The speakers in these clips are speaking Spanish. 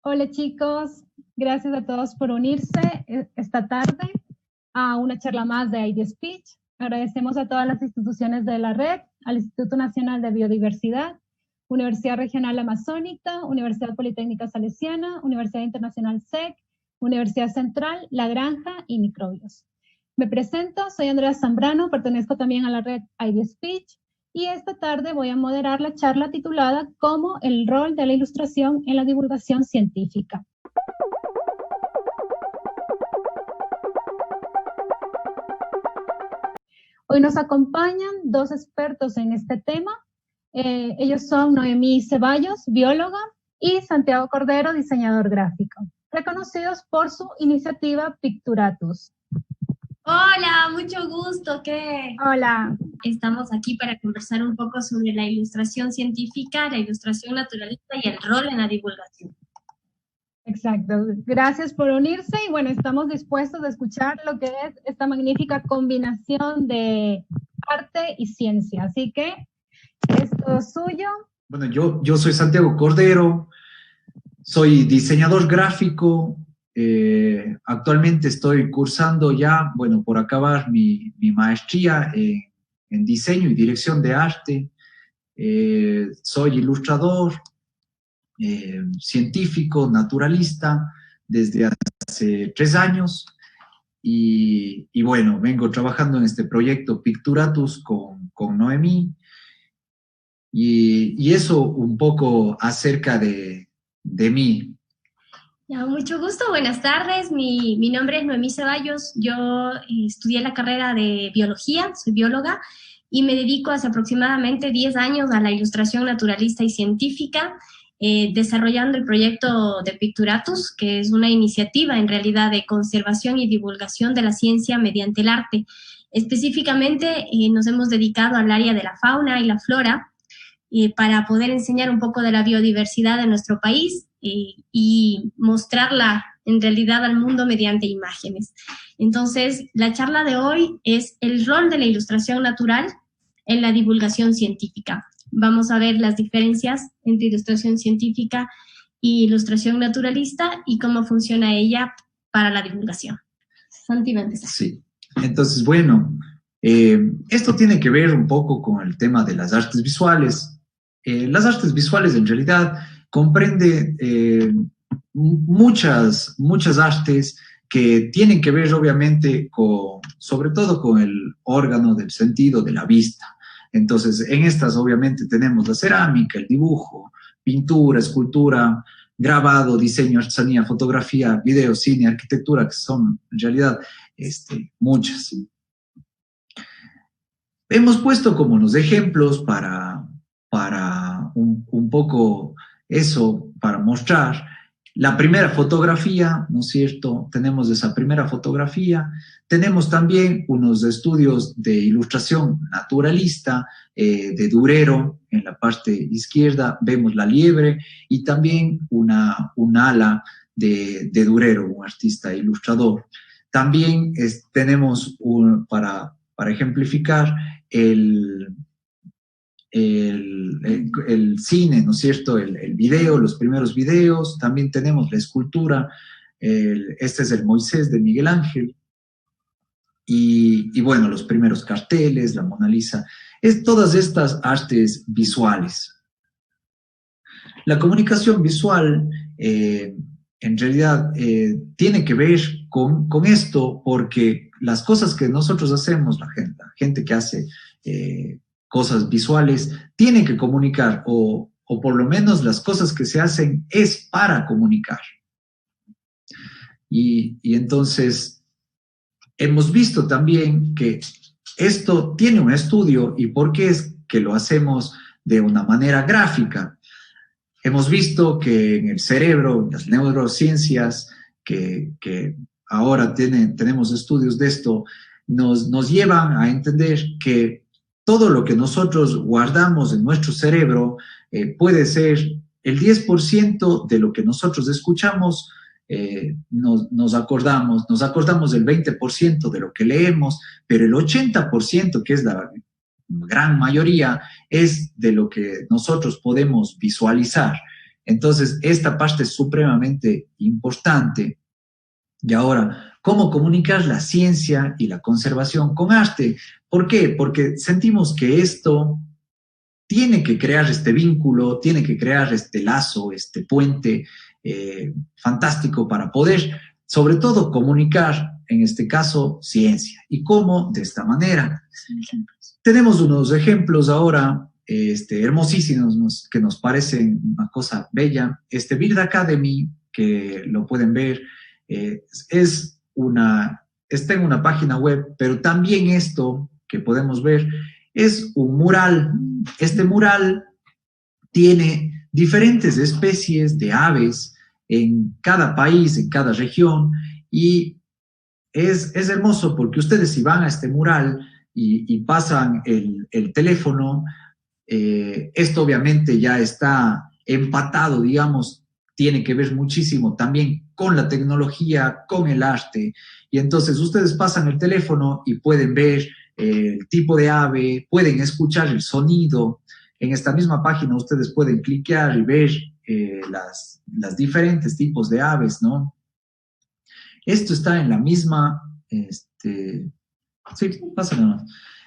Hola chicos, gracias a todos por unirse esta tarde a una charla más de ID Speech. Agradecemos a todas las instituciones de la red, al Instituto Nacional de Biodiversidad, Universidad Regional Amazónica, Universidad Politécnica Salesiana, Universidad Internacional SEC, Universidad Central, La Granja y Microbios. Me presento, soy Andrea Zambrano, pertenezco también a la red ID Speech y esta tarde voy a moderar la charla titulada ¿Cómo el rol de la ilustración en la divulgación científica? Hoy nos acompañan dos expertos en este tema. Ellos son Noemí Ceballos, bióloga, y Santiago Cordero, diseñador gráfico, reconocidos por su iniciativa Picturatus. Hola, mucho gusto. Hola. Estamos aquí para conversar un poco sobre la ilustración científica, la ilustración naturalista y el rol en la divulgación. Exacto. Gracias por unirse y bueno, estamos dispuestos a escuchar lo que es esta magnífica combinación de arte y ciencia. Así que, esto es suyo. Bueno, yo soy Santiago Cordero, soy diseñador gráfico. Actualmente estoy cursando ya, bueno, por acabar mi maestría en diseño y dirección de arte. Soy ilustrador, científico, naturalista, desde hace 3 años. Y bueno, vengo trabajando en este proyecto Picturatus con Noemí. Y eso un poco acerca de mí. Ya, mucho gusto, buenas tardes. Mi nombre es Noemí Ceballos. Yo estudié la carrera de biología, soy bióloga, y me dedico hace aproximadamente 10 años a la ilustración naturalista y científica, desarrollando el proyecto de Picturatus, que es una iniciativa en realidad de conservación y divulgación de la ciencia mediante el arte. Específicamente nos hemos dedicado al área de la fauna y la flora, para poder enseñar un poco de la biodiversidad de nuestro país y mostrarla en realidad al mundo mediante imágenes. Entonces, la charla de hoy es el rol de la ilustración natural en la divulgación científica. Vamos a ver las diferencias entre ilustración científica y ilustración naturalista y cómo funciona ella para la divulgación. Santi, va a empezar. Sí, entonces, bueno, esto tiene que ver un poco con el tema de las artes visuales. Las artes visuales en realidad comprende muchas artes que tienen que ver obviamente sobre todo con el órgano del sentido de la vista. Entonces, en estas obviamente tenemos la cerámica, el dibujo, pintura, escultura, grabado, diseño, artesanía, fotografía, video, cine, arquitectura, que son en realidad muchas. Hemos puesto como unos ejemplos para un poco eso, para mostrar la primera fotografía, ¿no es cierto? Tenemos esa primera fotografía. Tenemos también unos estudios de ilustración naturalista de Durero. En la parte izquierda vemos la liebre y también un ala de Durero, un artista ilustrador. También tenemos, para ejemplificar, el cine, ¿no es cierto? El video, los primeros videos. También tenemos la escultura. Este es el Moisés de Miguel Ángel. Y bueno, los primeros carteles, la Mona Lisa. Es todas estas artes visuales. La comunicación visual, en realidad, tiene que ver con esto, porque las cosas que nosotros hacemos, la gente que hace cosas visuales, tiene que comunicar, o por lo menos las cosas que se hacen es para comunicar. Y entonces, hemos visto también que esto tiene un estudio, y por qué es que lo hacemos de una manera gráfica. Hemos visto que en el cerebro, las neurociencias, que ahora tenemos estudios de esto, nos llevan a entender que todo lo que nosotros guardamos en nuestro cerebro puede ser el 10% de lo que nosotros escuchamos. Nos acordamos del 20% de lo que leemos, pero el 80%, que es la gran mayoría, es de lo que nosotros podemos visualizar. Entonces, esta parte es supremamente importante. Y ahora, ¿cómo comunicar la ciencia y la conservación con arte? ¿Por qué? Porque sentimos que esto tiene que crear este vínculo, tiene que crear este lazo, este puente fantástico para poder, sobre todo, comunicar, en este caso, ciencia. ¿Y cómo? De esta manera. Tenemos unos ejemplos ahora hermosísimos que nos parecen una cosa bella. Bird Academy, que lo pueden ver, está en una página web, pero también esto que podemos ver es un mural. Este mural tiene diferentes especies de aves en cada país, en cada región, y es hermoso porque ustedes si van a este mural y pasan el teléfono, esto obviamente ya está empatado, digamos, tiene que ver muchísimo también con la tecnología, con el arte, y entonces ustedes pasan el teléfono y pueden ver el tipo de ave, pueden escuchar el sonido. En esta misma página ustedes pueden cliquear y ver las diferentes tipos de aves, ¿no? Esto está en la misma, sí, pásale nomás.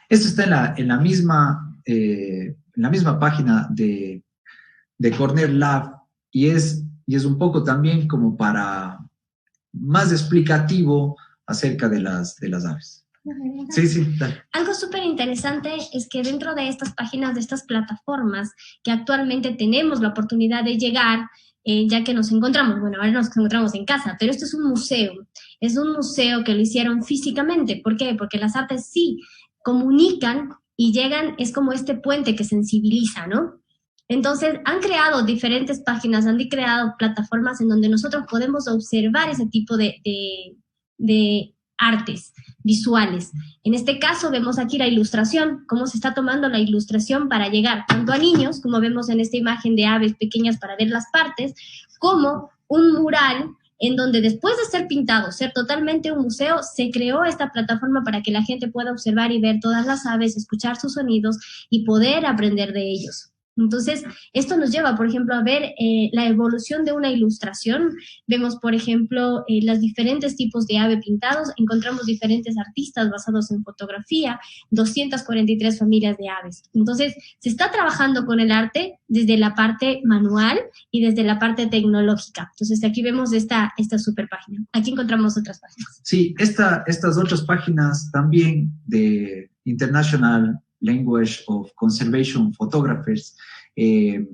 Esto está en la misma página de Cornell Lab y es un poco también como para más explicativo acerca de las aves. Sí, dale. Algo súper interesante es que dentro de estas páginas, de estas plataformas que actualmente tenemos la oportunidad de llegar, ya que nos encontramos, bueno, ahora nos encontramos en casa, pero esto es un museo que lo hicieron físicamente. ¿Por qué? Porque las artes sí comunican y llegan, es como este puente que sensibiliza, ¿no? Entonces, han creado diferentes páginas, han creado plataformas en donde nosotros podemos observar ese tipo de artes visuales. En este caso vemos aquí la ilustración, cómo se está tomando la ilustración para llegar tanto a niños, como vemos en esta imagen de aves pequeñas para ver las partes, como un mural en donde después de ser pintado, ser totalmente un museo, se creó esta plataforma para que la gente pueda observar y ver todas las aves, escuchar sus sonidos y poder aprender de ellos. Entonces, esto nos lleva, por ejemplo, a ver la evolución de una ilustración. Vemos, por ejemplo, los diferentes tipos de ave pintados. Encontramos diferentes artistas basados en fotografía, 243 familias de aves. Entonces, se está trabajando con el arte desde la parte manual y desde la parte tecnológica. Entonces, aquí vemos esta super página. Aquí encontramos otras páginas. Sí, estas otras páginas también de International Language of Conservation Photographers, que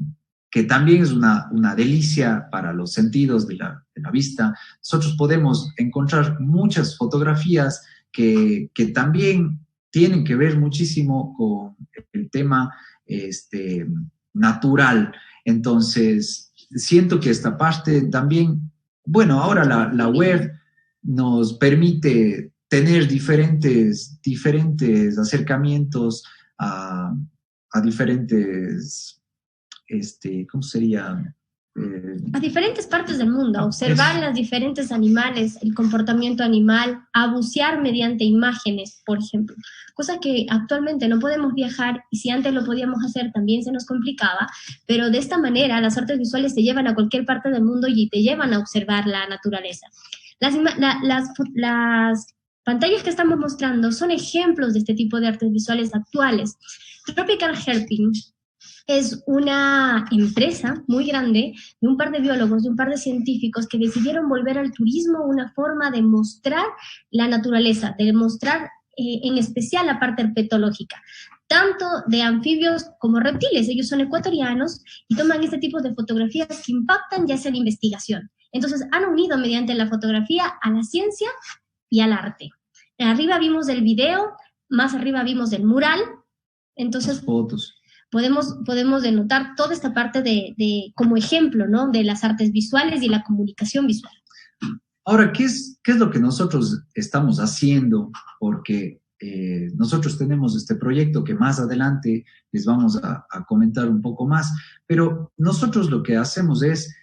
también es una delicia para los sentidos de la vista. Nosotros podemos encontrar muchas fotografías que también tienen que ver muchísimo con el tema natural. Entonces, siento que esta parte también, bueno, ahora la web nos permite tener diferentes acercamientos a diferentes, ¿cómo sería? A diferentes partes del mundo, observar las diferentes animales, el comportamiento animal, a bucear mediante imágenes, por ejemplo. Cosa que actualmente no podemos viajar y si antes lo podíamos hacer también se nos complicaba, pero de esta manera las artes visuales te llevan a cualquier parte del mundo y te llevan a observar la naturaleza. Las pantallas que estamos mostrando son ejemplos de este tipo de artes visuales actuales. Tropical Herping es una empresa muy grande de un par de biólogos, de un par de científicos que decidieron volver al turismo una forma de mostrar la naturaleza, de mostrar en especial la parte herpetológica, tanto de anfibios como reptiles. Ellos son ecuatorianos y toman este tipo de fotografías que impactan ya sea la investigación. Entonces han unido mediante la fotografía a la ciencia y al arte. Arriba vimos el video, más arriba vimos el mural. Entonces, las fotos. Podemos denotar toda esta parte de como ejemplo, ¿no? De las artes visuales y la comunicación visual. Ahora, ¿qué es lo que nosotros estamos haciendo? Porque nosotros tenemos este proyecto que más adelante les vamos a comentar un poco más, pero nosotros lo que hacemos es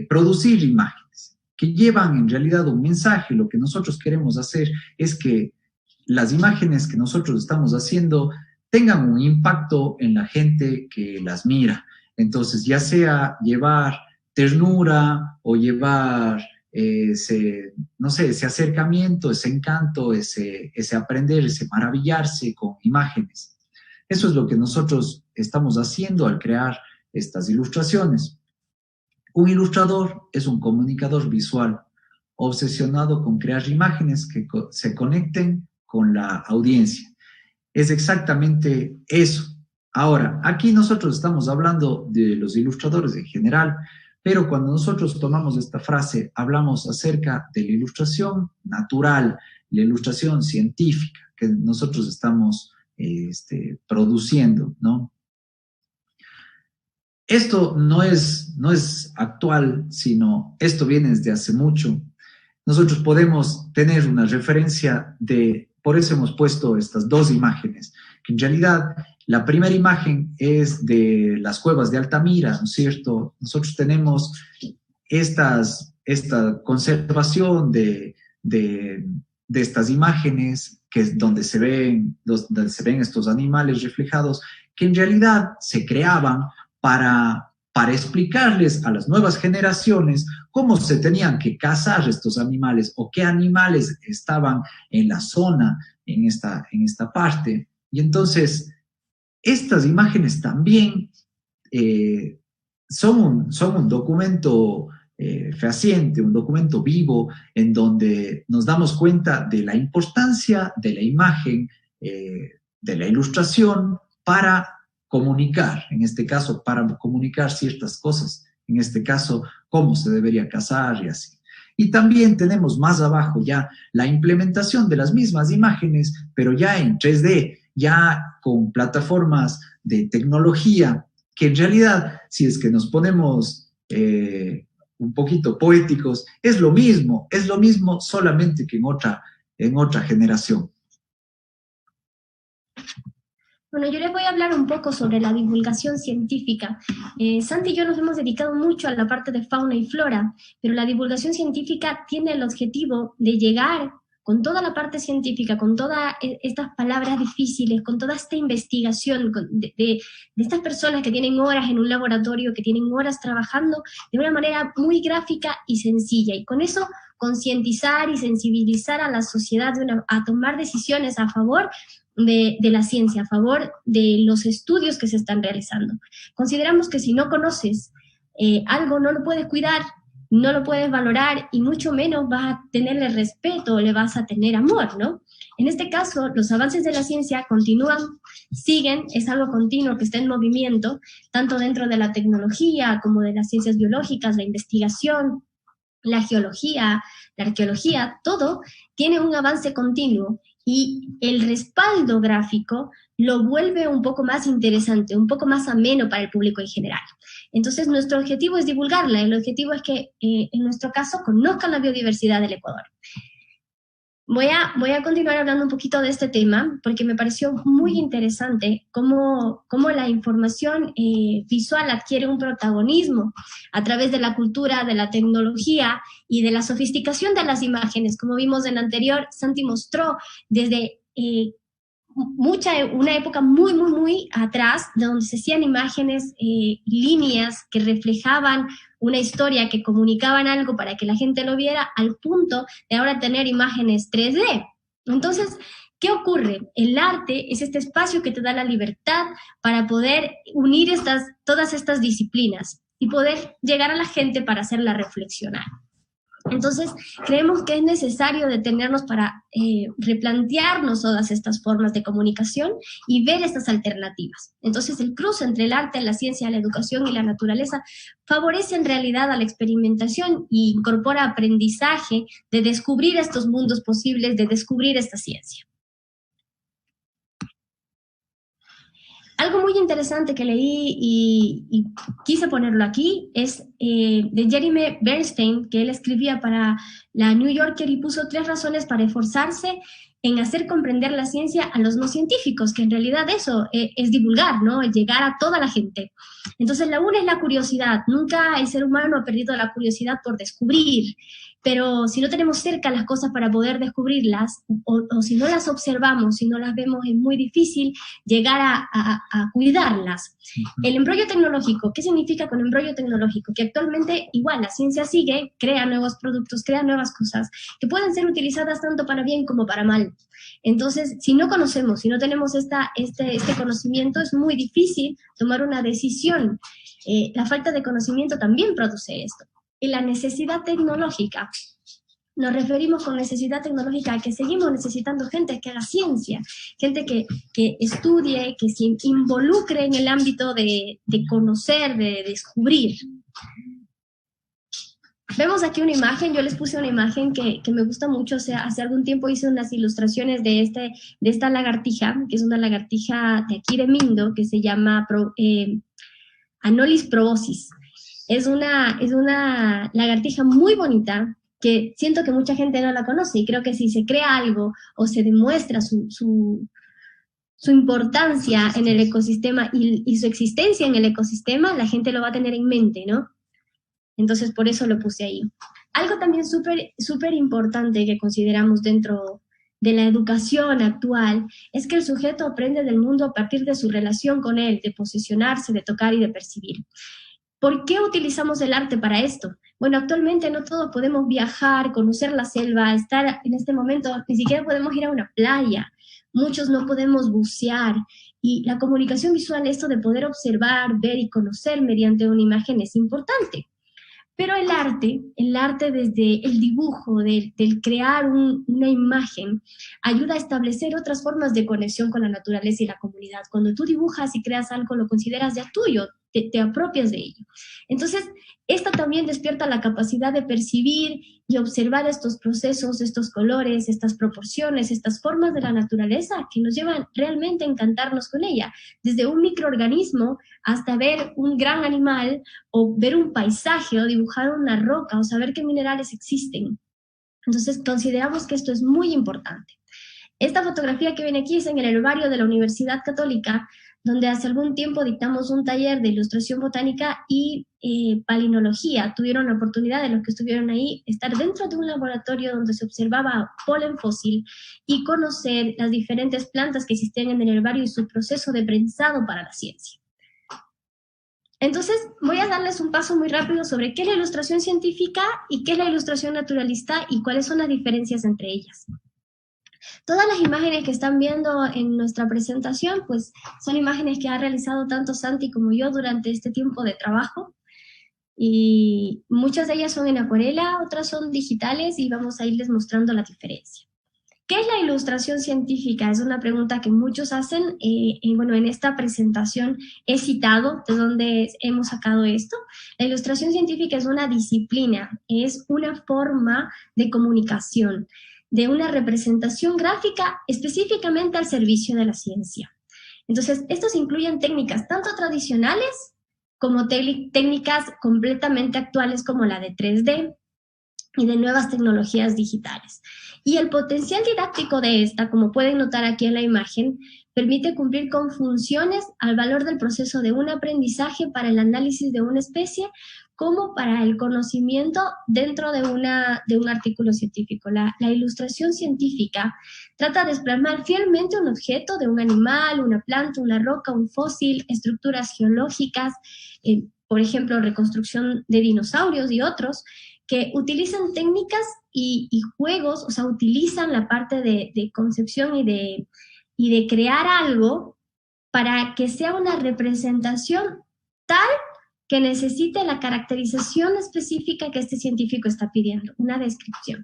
producir imágenes que llevan en realidad un mensaje. Lo que nosotros queremos hacer es que las imágenes que nosotros estamos haciendo tengan un impacto en la gente que las mira. Entonces, ya sea llevar ternura o llevar no sé, ese acercamiento, ese encanto, ese aprender, ese maravillarse con imágenes. Eso es lo que nosotros estamos haciendo al crear estas ilustraciones. Un ilustrador es un comunicador visual, obsesionado con crear imágenes que se conecten con la audiencia. Es exactamente eso. Ahora, aquí nosotros estamos hablando de los ilustradores en general, pero cuando nosotros tomamos esta frase, hablamos acerca de la ilustración natural, la ilustración científica que nosotros estamos produciendo, ¿no? Esto no es actual, sino esto viene desde hace mucho. Nosotros podemos tener una referencia por eso hemos puesto estas dos imágenes, que en realidad la primera imagen es de las cuevas de Altamira, ¿no es cierto? Nosotros tenemos esta conservación de estas imágenes, que es donde se ven estos animales reflejados, que en realidad se creaban para explicarles a las nuevas generaciones cómo se tenían que cazar estos animales o qué animales estaban en la zona, en esta parte. Y entonces, estas imágenes también son un documento fehaciente, un documento vivo, en donde nos damos cuenta de la importancia de la imagen, de la ilustración para comunicar, en este caso, para comunicar ciertas cosas, en este caso, cómo se debería cazar y así. Y también tenemos más abajo ya la implementación de las mismas imágenes, pero ya en 3D, ya con plataformas de tecnología, que en realidad, si es que nos ponemos un poquito poéticos, es lo mismo, solamente que en otra generación. Bueno, yo les voy a hablar un poco sobre la divulgación científica. Santi y yo nos hemos dedicado mucho a la parte de fauna y flora, pero la divulgación científica tiene el objetivo de llegar con toda la parte científica, con todas estas palabras difíciles, con toda esta investigación de estas personas que tienen horas en un laboratorio, que tienen horas trabajando de una manera muy gráfica y sencilla, y con eso concientizar y sensibilizar a la sociedad a tomar decisiones a favor de la ciencia, a favor de los estudios que se están realizando. Consideramos que si no conoces algo, no lo puedes cuidar, no lo puedes valorar y mucho menos vas a tenerle respeto o le vas a tener amor, ¿no? En este caso, los avances de la ciencia continúan, siguen, es algo continuo que está en movimiento, tanto dentro de la tecnología como de las ciencias biológicas, la investigación, la geología, la arqueología, todo tiene un avance continuo y el respaldo gráfico lo vuelve un poco más interesante, un poco más ameno para el público en general. Entonces, nuestro objetivo es divulgarla. El objetivo es que, en nuestro caso, conozcan la biodiversidad del Ecuador. Voy a continuar hablando un poquito de este tema porque me pareció muy interesante cómo la información visual adquiere un protagonismo a través de la cultura, de la tecnología y de la sofisticación de las imágenes. Como vimos en la anterior, Santi mostró desde una época muy, muy, muy atrás, de donde se hacían imágenes, líneas que reflejaban una historia, que comunicaban algo para que la gente lo viera, al punto de ahora tener imágenes 3D. Entonces, ¿qué ocurre? El arte es este espacio que te da la libertad para poder unir todas estas disciplinas y poder llegar a la gente para hacerla reflexionar. Entonces, creemos que es necesario detenernos para replantearnos todas estas formas de comunicación y ver estas alternativas. Entonces, el cruce entre el arte, la ciencia, la educación y la naturaleza favorece en realidad a la experimentación e incorpora aprendizaje de descubrir estos mundos posibles, de descubrir esta ciencia. Algo muy interesante que leí y quise ponerlo aquí es de Jeremy Bernstein, que él escribía para la New Yorker y puso 3 razones para esforzarse en hacer comprender la ciencia a los no científicos, que en realidad eso es divulgar, ¿no? Es llegar a toda la gente. Entonces, la una es la curiosidad. Nunca el ser humano ha perdido la curiosidad por descubrir, pero si no tenemos cerca las cosas para poder descubrirlas, o si no las observamos, si no las vemos, es muy difícil llegar a cuidarlas. El embrollo tecnológico, ¿qué significa con embrollo tecnológico? Que actualmente igual la ciencia sigue, crea nuevos productos, crea nuevas cosas que pueden ser utilizadas tanto para bien como para mal. Entonces, si no conocemos, si no tenemos este conocimiento, es muy difícil tomar una decisión. La falta de conocimiento también produce esto. Y la necesidad tecnológica, nos referimos con necesidad tecnológica a que seguimos necesitando gente que haga ciencia, gente que estudie, que se involucre en el ámbito de conocer, de descubrir. Vemos aquí una imagen, yo les puse una imagen que me gusta mucho. O sea, hace algún tiempo hice unas ilustraciones de esta lagartija, que es una lagartija de aquí de Mindo, que se llama Anolis probosis. Es una lagartija muy bonita, que siento que mucha gente no la conoce, y creo que si se crea algo o se demuestra su importancia en el ecosistema y su existencia en el ecosistema, la gente lo va a tener en mente, ¿no? Entonces, por eso lo puse ahí. Algo también súper importante que consideramos dentro de la educación actual es que el sujeto aprende del mundo a partir de su relación con él, de posicionarse, de tocar y de percibir. ¿Por qué utilizamos el arte para esto? Bueno, actualmente no todos podemos viajar, conocer la selva, estar en este momento, ni siquiera podemos ir a una playa. Muchos no podemos bucear. Y la comunicación visual, esto de poder observar, ver y conocer mediante una imagen es importante. Pero el arte desde el dibujo, del crear una imagen, ayuda a establecer otras formas de conexión con la naturaleza y la comunidad. Cuando tú dibujas y creas algo, lo consideras ya tuyo, te apropias de ello. Entonces, esta también despierta la capacidad de percibir y observar estos procesos, estos colores, estas proporciones, estas formas de la naturaleza que nos llevan realmente a encantarnos con ella. Desde un microorganismo hasta ver un gran animal o ver un paisaje o dibujar una roca o saber qué minerales existen. Entonces, consideramos que esto es muy importante. Esta fotografía que viene aquí es en el herbario de la Universidad Católica, donde hace algún tiempo dictamos un taller de ilustración botánica y palinología. Tuvieron la oportunidad de los que estuvieron ahí estar dentro de un laboratorio donde se observaba polen fósil y conocer las diferentes plantas que existían en el herbario y su proceso de prensado para la ciencia. Entonces, voy a darles un paso muy rápido sobre qué es la ilustración científica y qué es la ilustración naturalista y cuáles son las diferencias entre ellas. Todas las imágenes que están viendo en nuestra presentación, pues son imágenes que ha realizado tanto Santi como yo durante este tiempo de trabajo. Y muchas de ellas son en acuarela, otras son digitales y vamos a irles mostrando la diferencia. ¿Qué es la ilustración científica? Es una pregunta que muchos hacen. Bueno, en esta presentación he citado de dónde hemos sacado esto. La ilustración científica es una disciplina, es una forma de comunicación, de una representación gráfica específicamente al servicio de la ciencia. Entonces, estos incluyen técnicas tanto tradicionales como técnicas completamente actuales como la de 3D y de nuevas tecnologías digitales. Y el potencial didáctico de esta, como pueden notar aquí en la imagen, permite cumplir con funciones al valor del proceso de un aprendizaje para el análisis de una especie, como para el conocimiento dentro de un artículo científico. La ilustración científica trata de plasmar fielmente un objeto de un animal, una planta, una roca, un fósil, estructuras geológicas, por ejemplo, reconstrucción de dinosaurios y otros, que utilizan técnicas y juegos, o sea, utilizan la parte de concepción y de crear algo para que sea una representación tal que necesite la caracterización específica que este científico está pidiendo, una descripción.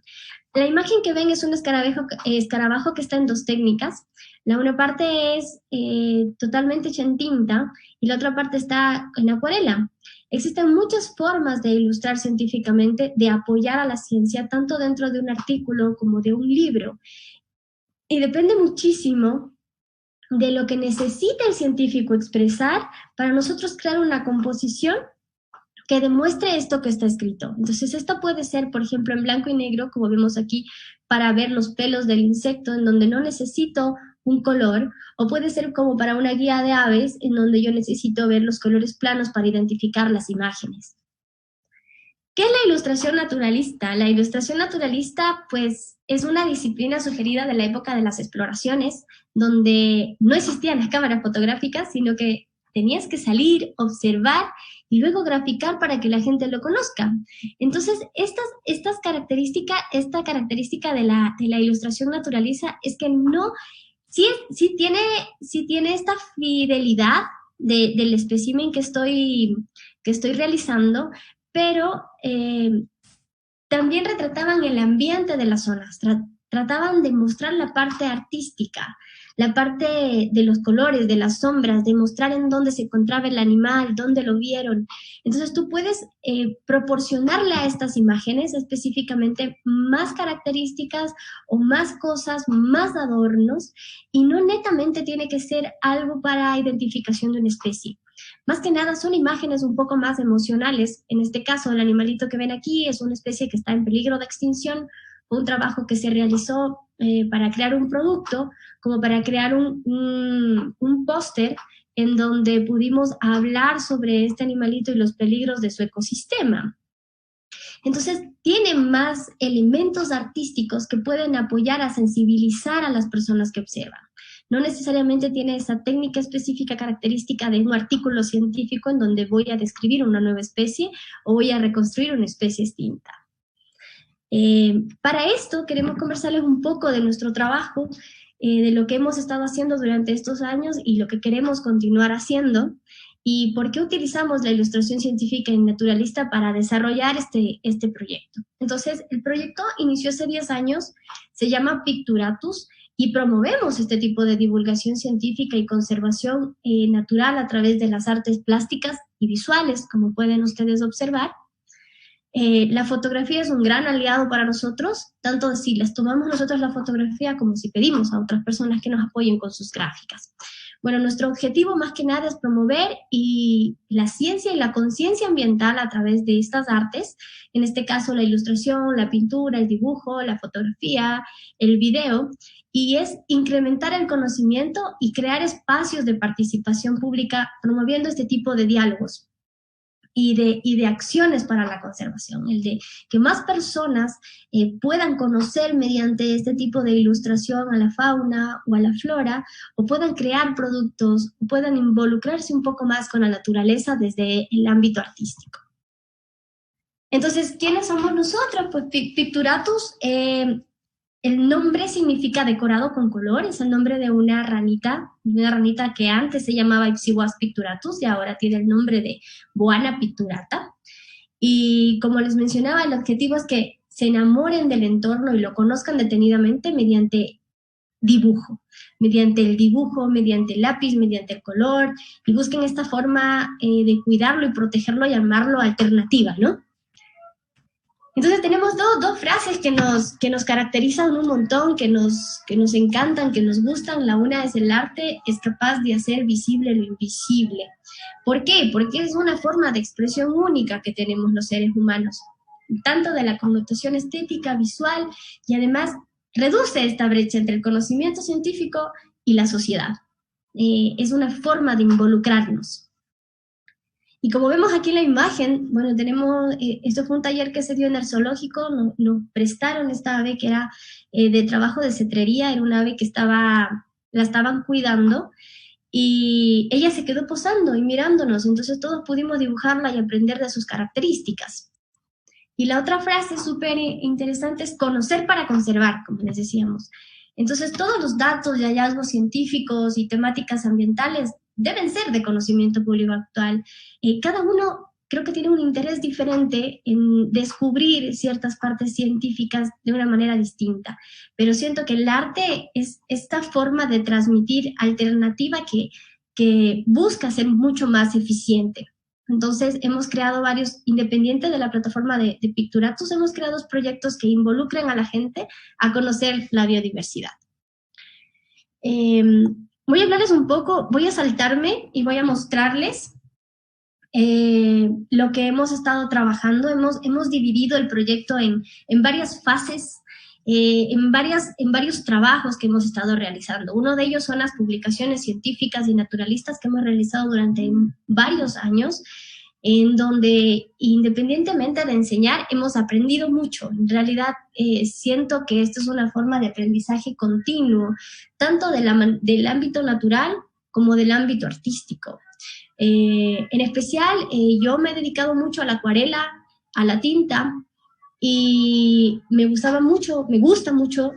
La imagen que ven es un escarabajo que está en dos técnicas. La una parte es totalmente hecha en tinta y la otra parte está en acuarela. Existen muchas formas de ilustrar científicamente, de apoyar a la ciencia, tanto dentro de un artículo como de un libro. Y depende muchísimo de lo que necesita el científico expresar para nosotros crear una composición que demuestre esto que está escrito. Entonces, esto puede ser, por ejemplo, en blanco y negro, como vemos aquí, para ver los pelos del insecto, en donde no necesito un color, o puede ser como para una guía de aves, en donde yo necesito ver los colores planos para identificar las imágenes. ¿Qué es la ilustración naturalista? La ilustración naturalista, pues, es una disciplina sugerida de la época de las exploraciones, donde no existían las cámaras fotográficas, sino que tenías que salir, observar y luego graficar para que la gente lo conozca. Entonces, esta característica de la ilustración naturalista es que no, sí tiene esta fidelidad del espécimen que estoy realizando, pero también retrataban el ambiente de las zonas, trataban de mostrar la parte artística, la parte de los colores, de las sombras, de mostrar en dónde se encontraba el animal, dónde lo vieron. Entonces tú puedes proporcionarle a estas imágenes específicamente más características o más cosas, más adornos, y no netamente tiene que ser algo para identificación de una especie. Más que nada son imágenes un poco más emocionales. En este caso, el animalito que ven aquí es una especie que está en peligro de extinción. Fue un trabajo que se realizó para crear un producto, como para crear un póster en donde pudimos hablar sobre este animalito y los peligros de su ecosistema. Entonces, tiene más elementos artísticos que pueden apoyar a sensibilizar a las personas que observan. No necesariamente tiene esa técnica específica característica de un artículo científico en donde voy a describir una nueva especie o voy a reconstruir una especie extinta. Para esto queremos conversarles un poco de nuestro trabajo, de lo que hemos estado haciendo durante estos años y lo que queremos continuar haciendo, y por qué utilizamos la ilustración científica y naturalista para desarrollar este proyecto. Entonces, el proyecto inició hace 10 años, se llama Picturatus, y promovemos este tipo de divulgación científica y conservación natural a través de las artes plásticas y visuales, como pueden ustedes observar. La fotografía es un gran aliado para nosotros, tanto si les tomamos nosotros la fotografía como si pedimos a otras personas que nos apoyen con sus gráficas. Bueno, nuestro objetivo más que nada es promover la ciencia y la conciencia ambiental a través de estas artes, en este caso la ilustración, la pintura, el dibujo, la fotografía, el video, y es incrementar el conocimiento y crear espacios de participación pública promoviendo este tipo de diálogos y de acciones para la conservación, el de que más personas puedan conocer mediante este tipo de ilustración a la fauna o a la flora, o puedan crear productos, o puedan involucrarse un poco más con la naturaleza desde el ámbito artístico. Entonces, ¿quiénes somos nosotros? Pues Picturatus, el nombre significa decorado con color, es el nombre de una ranita que antes se llamaba Ipsihuas picturatus y ahora tiene el nombre de Boana picturata. Y como les mencionaba, el objetivo es que se enamoren del entorno y lo conozcan detenidamente mediante dibujo, mediante el lápiz, mediante el color, y busquen esta forma de cuidarlo y protegerlo y llamarlo alternativa, ¿no? Entonces tenemos dos frases que nos caracterizan un montón, que nos encantan, que nos gustan. La una es: el arte es capaz de hacer visible lo invisible. ¿Por qué? Porque es una forma de expresión única que tenemos los seres humanos, tanto de la connotación estética, visual, y además reduce esta brecha entre el conocimiento científico y la sociedad. Es una forma de involucrarnos. Y como vemos aquí en la imagen, bueno, tenemos, esto fue un taller que se dio en el zoológico, nos prestaron esta ave que era de trabajo de cetrería, era una ave que la estaban cuidando, y ella se quedó posando y mirándonos, entonces todos pudimos dibujarla y aprender de sus características. Y la otra frase súper interesante es conocer para conservar, como les decíamos. Entonces todos los datos y hallazgos científicos y temáticas ambientales deben ser de conocimiento público actual. Cada uno creo que tiene un interés diferente en descubrir ciertas partes científicas de una manera distinta, pero siento que el arte es esta forma de transmitir alternativa que busca ser mucho más eficiente. Entonces hemos creado varios, independientes de la plataforma de Picturatus, hemos creado proyectos que involucran a la gente a conocer la biodiversidad. Voy a hablarles un poco, voy a saltarme y voy a mostrarles lo que hemos estado trabajando. Hemos dividido el proyecto en varias fases. en varios trabajos que hemos estado realizando. Uno de ellos son las publicaciones científicas y naturalistas que hemos realizado durante varios años, en donde, independientemente de enseñar, hemos aprendido mucho. En realidad, siento que esto es una forma de aprendizaje continuo, tanto del ámbito natural como del ámbito artístico. En especial, yo me he dedicado mucho a la acuarela, a la tinta, y me gusta mucho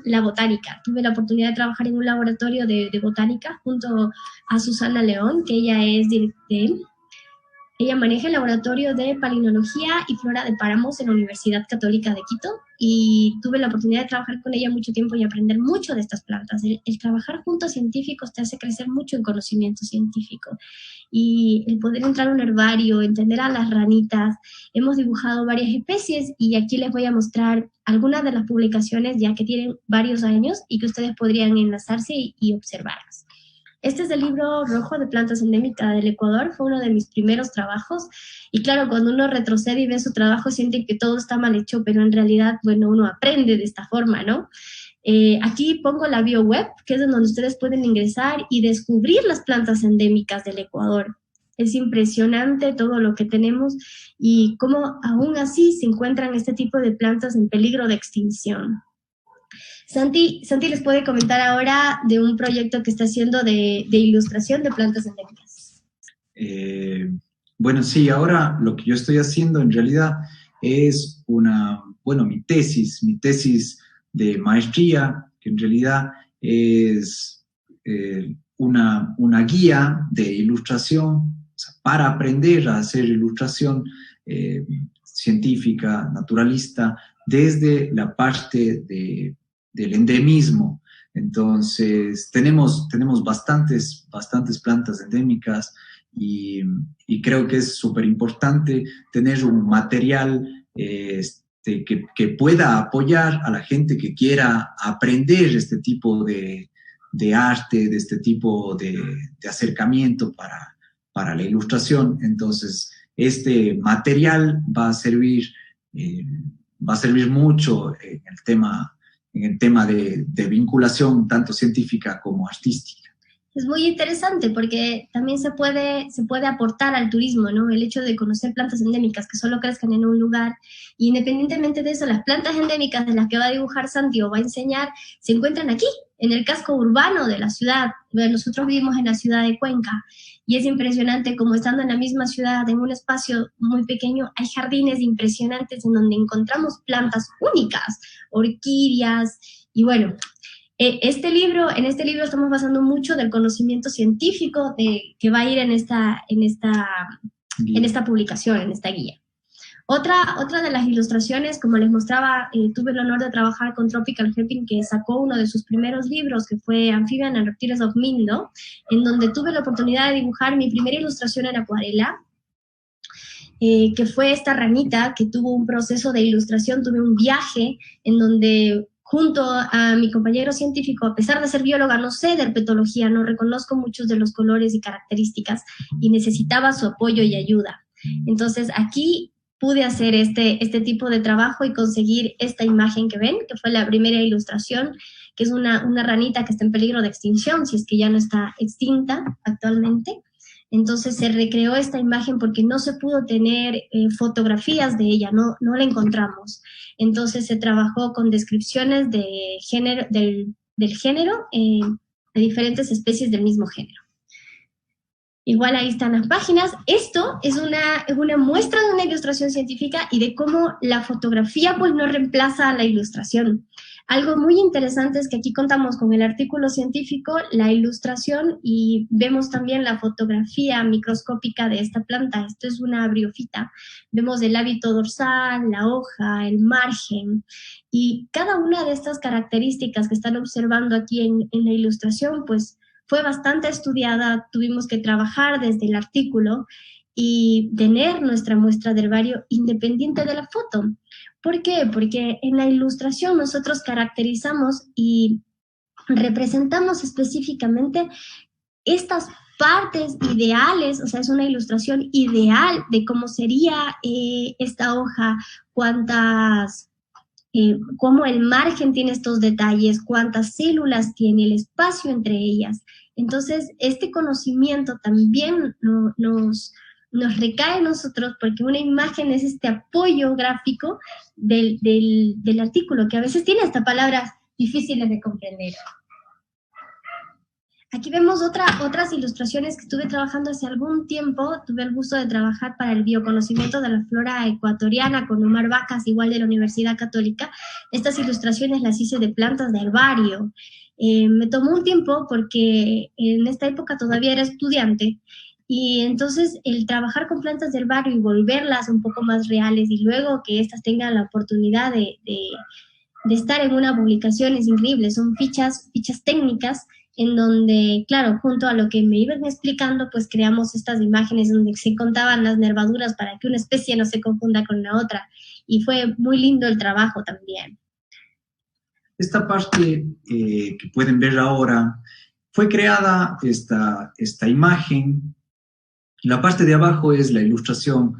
la botánica. Tuve la oportunidad de trabajar en un laboratorio de botánica junto a Susana León, que ella maneja el laboratorio de palinología y flora de páramos en la Universidad Católica de Quito, y tuve la oportunidad de trabajar con ella mucho tiempo y aprender mucho de estas plantas. El trabajar junto a científicos te hace crecer mucho en conocimiento científico, y el poder entrar a un herbario, entender a las ranitas. Hemos dibujado varias especies y aquí les voy a mostrar algunas de las publicaciones ya que tienen varios años y que ustedes podrían enlazarse y observarlas. Este es el libro rojo de plantas endémicas del Ecuador, fue uno de mis primeros trabajos, y claro, cuando uno retrocede y ve su trabajo siente que todo está mal hecho, pero en realidad, bueno, uno aprende de esta forma, ¿no? Aquí pongo la BioWeb, que es en donde ustedes pueden ingresar y descubrir las plantas endémicas del Ecuador. Es impresionante todo lo que tenemos y cómo aún así se encuentran este tipo de plantas en peligro de extinción. Santi les puede comentar ahora de un proyecto que está haciendo de ilustración de plantas endémicas. Bueno, sí, ahora lo que yo estoy haciendo en realidad es mi tesis de maestría, que en realidad es una guía de ilustración, o sea, para aprender a hacer ilustración científica, naturalista, desde la parte del endemismo. Entonces, tenemos bastantes plantas endémicas y creo que es súper importante tener un material que pueda apoyar a la gente que quiera aprender este tipo de arte, de este tipo de acercamiento para la ilustración. Entonces, este material va a servir mucho en el tema de vinculación tanto científica como artística. Es muy interesante porque también se puede aportar al turismo, ¿no? El hecho de conocer plantas endémicas que solo crezcan en un lugar. Y independientemente de eso, las plantas endémicas de las que va a dibujar Santi o va a enseñar se encuentran aquí, en el casco urbano de la ciudad. Nosotros vivimos en la ciudad de Cuenca y es impresionante como estando en la misma ciudad, en un espacio muy pequeño, hay jardines impresionantes en donde encontramos plantas únicas, orquídeas y bueno. En este libro estamos basando mucho del conocimiento científico que va a ir en esta publicación, en esta guía. Otra de las ilustraciones, como les mostraba, tuve el honor de trabajar con Tropical Herping, que sacó uno de sus primeros libros, que fue Amphibian and Reptiles of Mindo, en donde tuve la oportunidad de dibujar mi primera ilustración en acuarela, que fue esta ranita que tuvo un proceso de ilustración, tuve un viaje en donde junto a mi compañero científico, a pesar de ser bióloga, no sé de herpetología, no reconozco muchos de los colores y características y necesitaba su apoyo y ayuda. Entonces aquí pude hacer este tipo de trabajo y conseguir esta imagen que ven, que fue la primera ilustración, que es una ranita que está en peligro de extinción, si es que ya no está extinta actualmente. Entonces se recreó esta imagen porque no se pudo tener fotografías de ella, no la encontramos. Entonces se trabajó con descripciones del género de diferentes especies del mismo género. Igual ahí están las páginas. Esto es una muestra de una ilustración científica y de cómo la fotografía pues no reemplaza a la ilustración. Algo muy interesante es que aquí contamos con el artículo científico, la ilustración y vemos también la fotografía microscópica de esta planta. Esto es una briofita. Vemos el hábito dorsal, la hoja, el margen y cada una de estas características que están observando aquí en la ilustración pues fue bastante estudiada. Tuvimos que trabajar desde el artículo y tener nuestra muestra de herbario independiente de la foto. ¿Por qué? Porque en la ilustración nosotros caracterizamos y representamos específicamente estas partes ideales, o sea, es una ilustración ideal de cómo sería esta hoja, cuántas cómo el margen tiene estos detalles, cuántas células tiene, el espacio entre ellas. Entonces, este conocimiento también nos recae en nosotros, porque una imagen es este apoyo gráfico del artículo, que a veces tiene hasta palabras difíciles de comprender. Aquí vemos otras ilustraciones que estuve trabajando hace algún tiempo. Tuve el gusto de trabajar para el bioconocimiento de la flora ecuatoriana con Omar Vacas, igual de la Universidad Católica. Estas ilustraciones las hice de plantas de herbario. Me tomó un tiempo porque en esta época todavía era estudiante, y entonces el trabajar con plantas de herbario y volverlas un poco más reales, y luego que estas tengan la oportunidad de estar en una publicación es increíble. Son fichas técnicas en donde, claro, junto a lo que me iban explicando, pues creamos estas imágenes donde se contaban las nervaduras para que una especie no se confunda con la otra, y fue muy lindo el trabajo también. Esta parte que pueden ver ahora, fue creada esta imagen. La parte de abajo es la ilustración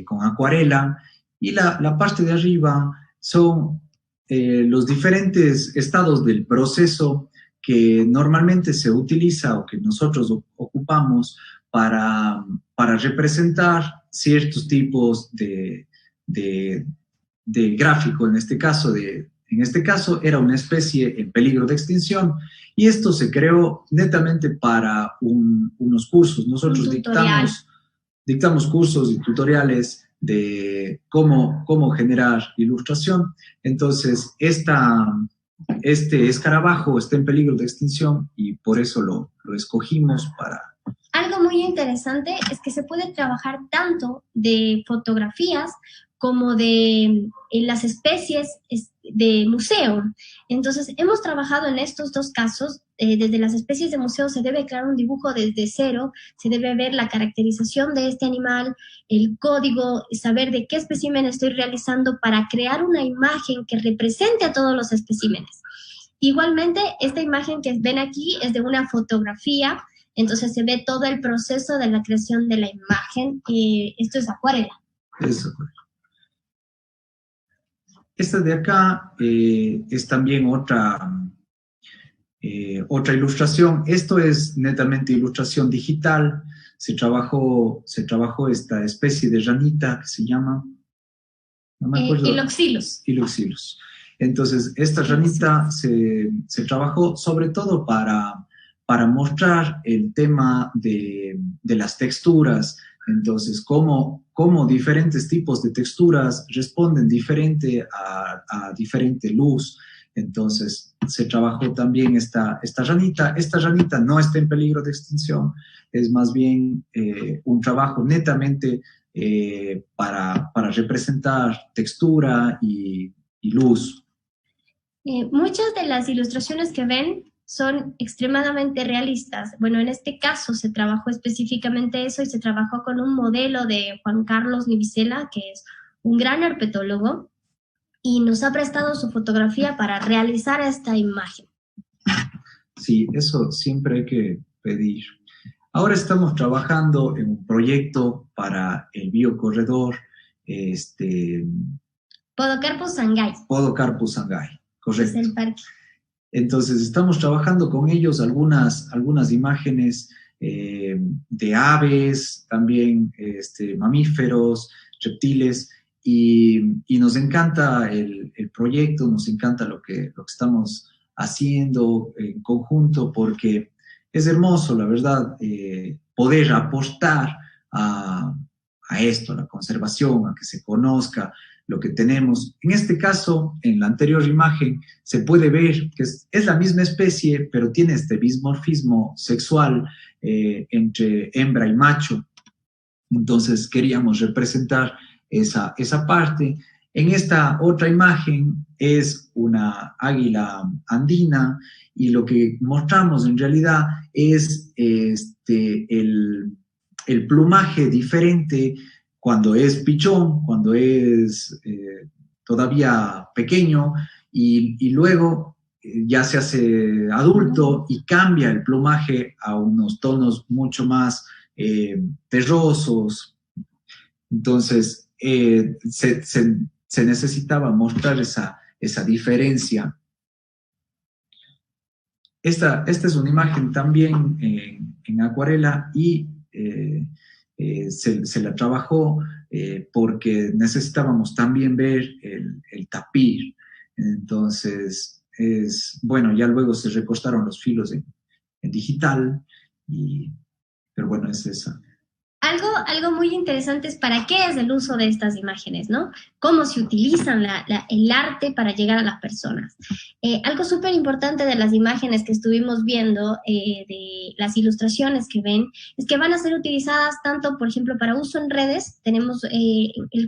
con acuarela, y la parte de arriba son los diferentes estados del proceso que normalmente se utiliza o que nosotros ocupamos para representar ciertos tipos de gráfico. En este caso era una especie en peligro de extinción, y esto se creó netamente para unos cursos. Nosotros dictamos cursos y tutoriales de cómo generar ilustración. Entonces, este escarabajo está en peligro de extinción y por eso lo escogimos para... Algo muy interesante es que se puede trabajar tanto de fotografías como de las especies de museo. Entonces, hemos trabajado en estos dos casos. Desde las especies de museo se debe crear un dibujo desde cero, se debe ver la caracterización de este animal, el código, saber de qué espécimen estoy realizando para crear una imagen que represente a todos los especímenes. Igualmente, esta imagen que ven aquí es de una fotografía, entonces se ve todo el proceso de la creación de la imagen. Esto es acuarela. Es acuarela. Esta de acá es también otra ilustración. Esto es netamente ilustración digital. Se trabajó esta especie de ranita que se llama... No me acuerdo. Iloxilus. Iloxilus. Entonces, esta ranita se trabajó sobre todo para mostrar el tema de las texturas. Entonces, cómo diferentes tipos de texturas responden diferente a diferente luz. Entonces, se trabajó también esta ranita. Esta ranita no está en peligro de extinción, es más bien un trabajo netamente para representar textura y luz. Muchas de las ilustraciones que ven son extremadamente realistas. Bueno, en este caso se trabajó específicamente eso, y se trabajó con un modelo de Juan Carlos Nivicela, que es un gran herpetólogo, y nos ha prestado su fotografía para realizar esta imagen. Sí, eso siempre hay que pedir. Ahora estamos trabajando en un proyecto para el biocorredor Podocarpus shanghai. Podocarpus shanghai, correcto. Es el parque. Entonces, estamos trabajando con ellos algunas imágenes de aves, también mamíferos, reptiles, y nos encanta el proyecto, nos encanta lo que estamos haciendo en conjunto, porque es hermoso, la verdad, poder aportar a esto, a la conservación, a que se conozca lo que tenemos. En este caso, en la anterior imagen, se puede ver que es la misma especie, pero tiene este dimorfismo sexual entre hembra y macho. Entonces, queríamos representar esa parte. En esta otra imagen es una águila andina, y lo que mostramos en realidad es el plumaje diferente cuando es pichón, cuando es todavía pequeño, y luego ya se hace adulto y cambia el plumaje a unos tonos mucho más terrosos. Entonces, se necesitaba mostrar esa diferencia. Esta es una imagen también en acuarela y se la trabajó porque necesitábamos también ver el tapir. Entonces, bueno, ya luego se recortaron los filos en digital, pero bueno, es esa. Algo muy interesante es para qué es el uso de estas imágenes, ¿no? Cómo se utilizan el arte para llegar a las personas. Algo súper importante de las imágenes que estuvimos viendo, de las ilustraciones que ven, es que van a ser utilizadas tanto, por ejemplo, para uso en redes. Tenemos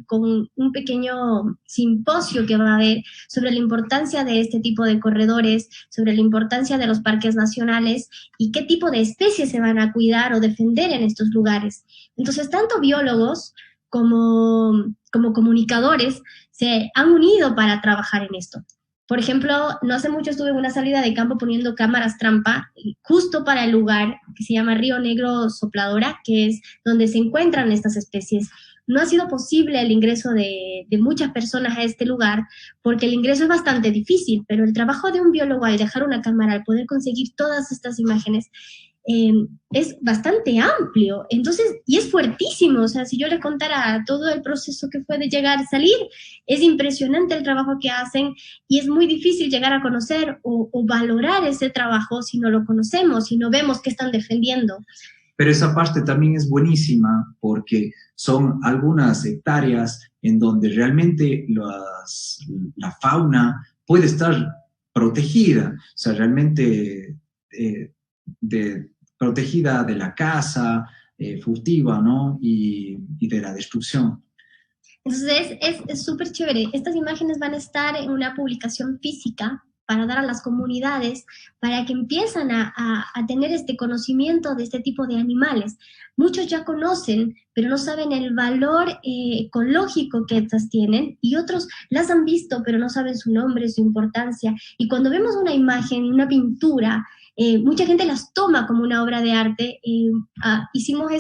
con un pequeño simposio que va a haber sobre la importancia de este tipo de corredores, sobre la importancia de los parques nacionales y qué tipo de especies se van a cuidar o defender en estos lugares. Entonces, tanto biólogos como comunicadores se han unido para trabajar en esto. Por ejemplo, no hace mucho estuve en una salida de campo poniendo cámaras trampa justo para el lugar que se llama Río Negro Sopladora, que es donde se encuentran estas especies. No ha sido posible el ingreso de muchas personas a este lugar porque el ingreso es bastante difícil, pero el trabajo de un biólogo al dejar una cámara, al poder conseguir todas estas imágenes, es bastante amplio, entonces, y es fuertísimo. O sea, si yo le contara todo el proceso que fue de llegar, salir, es impresionante el trabajo que hacen y es muy difícil llegar a conocer o valorar ese trabajo si no lo conocemos, si no vemos qué están defendiendo. Pero esa parte también es buenísima porque son algunas hectáreas en donde realmente la fauna puede estar protegida, o sea, realmente protegida de la caza furtiva, ¿no? Y de la destrucción. Entonces es súper chévere. Estas imágenes van a estar en una publicación física para dar a las comunidades, para que empiezan a tener este conocimiento de este tipo de animales. Muchos ya conocen, pero no saben el valor ecológico que estas tienen, y otros las han visto, pero no saben su nombre, su importancia. Y cuando vemos una imagen, una pintura, mucha gente las toma como una obra de arte. Hicimos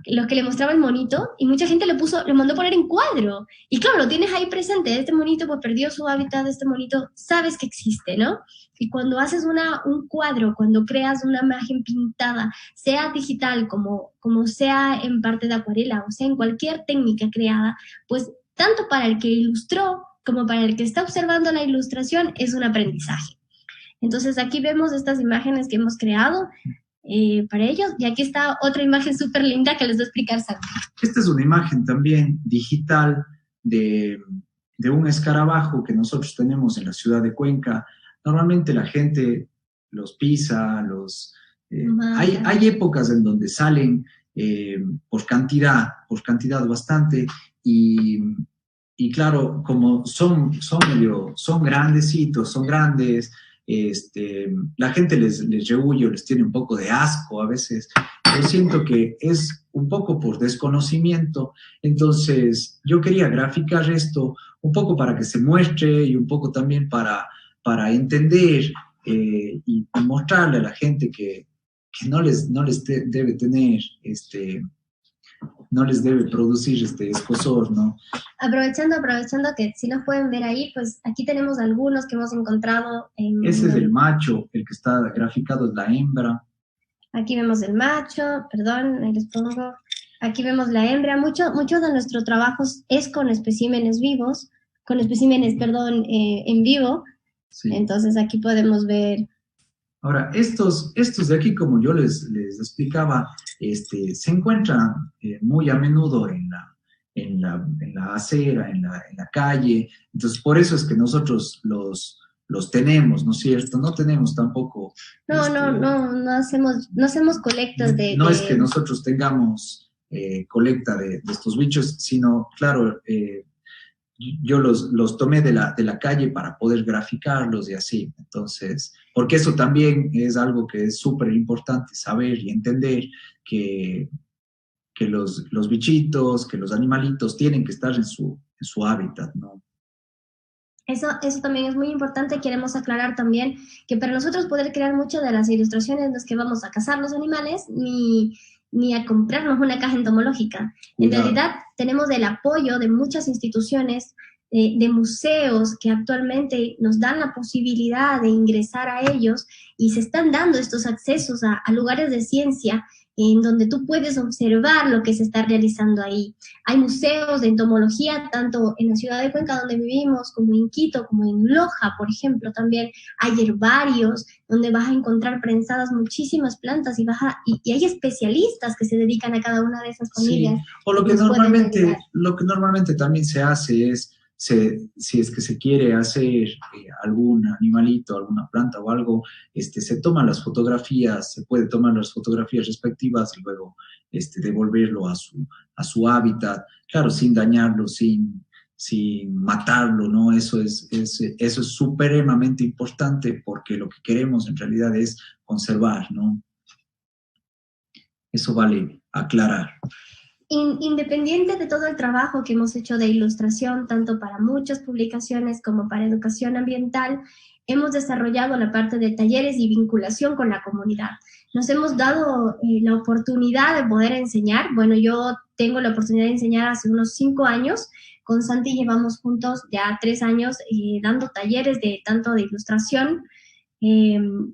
los que le mostraba el monito, y mucha gente lo mandó poner en cuadro. Y claro, lo tienes ahí presente, este monito pues perdió su hábitat, este monito, sabes que existe, ¿no? Y cuando haces un cuadro, cuando creas una imagen pintada, sea digital como sea en parte de acuarela, o sea en cualquier técnica creada, pues tanto para el que ilustró como para el que está observando la ilustración es un aprendizaje. Entonces aquí vemos estas imágenes que hemos creado para ellos, y aquí está otra imagen súper linda que les voy a explicar Sandra. Esta es una imagen también digital de un escarabajo que nosotros tenemos en la ciudad de Cuenca. Normalmente la gente los pisa, hay épocas en donde salen por cantidad bastante, y claro, como son grandecitos, son grandes, la gente les rehuye o les tiene un poco de asco a veces. Yo siento que es un poco por desconocimiento. Entonces yo quería graficar esto un poco para que se muestre y un poco también para entender y mostrarle a la gente que no les debe tener no les debe producir escozor, ¿no? Aprovechando que si nos pueden ver ahí, pues aquí tenemos algunos que hemos encontrado. Ese es el macho, el que está graficado es la hembra. Aquí vemos el macho, perdón, ahí les pongo. Aquí vemos la hembra. Mucho de nuestro trabajo es con especímenes vivos, en vivo. Sí. Entonces aquí podemos ver. Ahora, estos de aquí, como yo les explicaba, se encuentran muy a menudo en la acera, en la calle. Entonces, por eso es que nosotros los tenemos, ¿no es cierto? No tenemos tampoco... No hacemos colectas de... No es que nosotros tengamos colecta de estos bichos, sino, claro, yo los tomé de la calle para poder graficarlos y así. Entonces, porque eso también es algo que es súper importante saber y entender, que los bichitos, que los animalitos tienen que estar en su hábitat, ¿no? Eso también es muy importante. Queremos aclarar también que para nosotros poder crear muchas de las ilustraciones no es que vamos a cazar los animales, ni ni a comprarnos una caja entomológica. En realidad tenemos el apoyo de muchas instituciones, de museos que actualmente nos dan la posibilidad de ingresar a ellos y se están dando estos accesos a lugares de ciencia en donde tú puedes observar lo que se está realizando ahí. Hay museos de entomología, tanto en la ciudad de Cuenca, donde vivimos, como en Quito, como en Loja, por ejemplo. También hay herbarios donde vas a encontrar prensadas muchísimas plantas y hay especialistas que se dedican a cada una de esas familias. Sí. O lo que normalmente también se hace es, si es que se quiere hacer algún animalito, alguna planta o algo, se toman las fotografías, se puede tomar las fotografías respectivas y luego devolverlo a su hábitat, claro, sin dañarlo, sin matarlo, ¿no? Eso es supremamente importante porque lo que queremos en realidad es conservar, ¿no? Eso vale aclarar. Independiente de todo el trabajo que hemos hecho de ilustración, tanto para muchas publicaciones como para educación ambiental, hemos desarrollado la parte de talleres y vinculación con la comunidad. Nos hemos dado la oportunidad de poder enseñar. Bueno, yo tengo la oportunidad de enseñar hace unos 5 años. Con Santi llevamos juntos ya 3 años dando talleres tanto de ilustración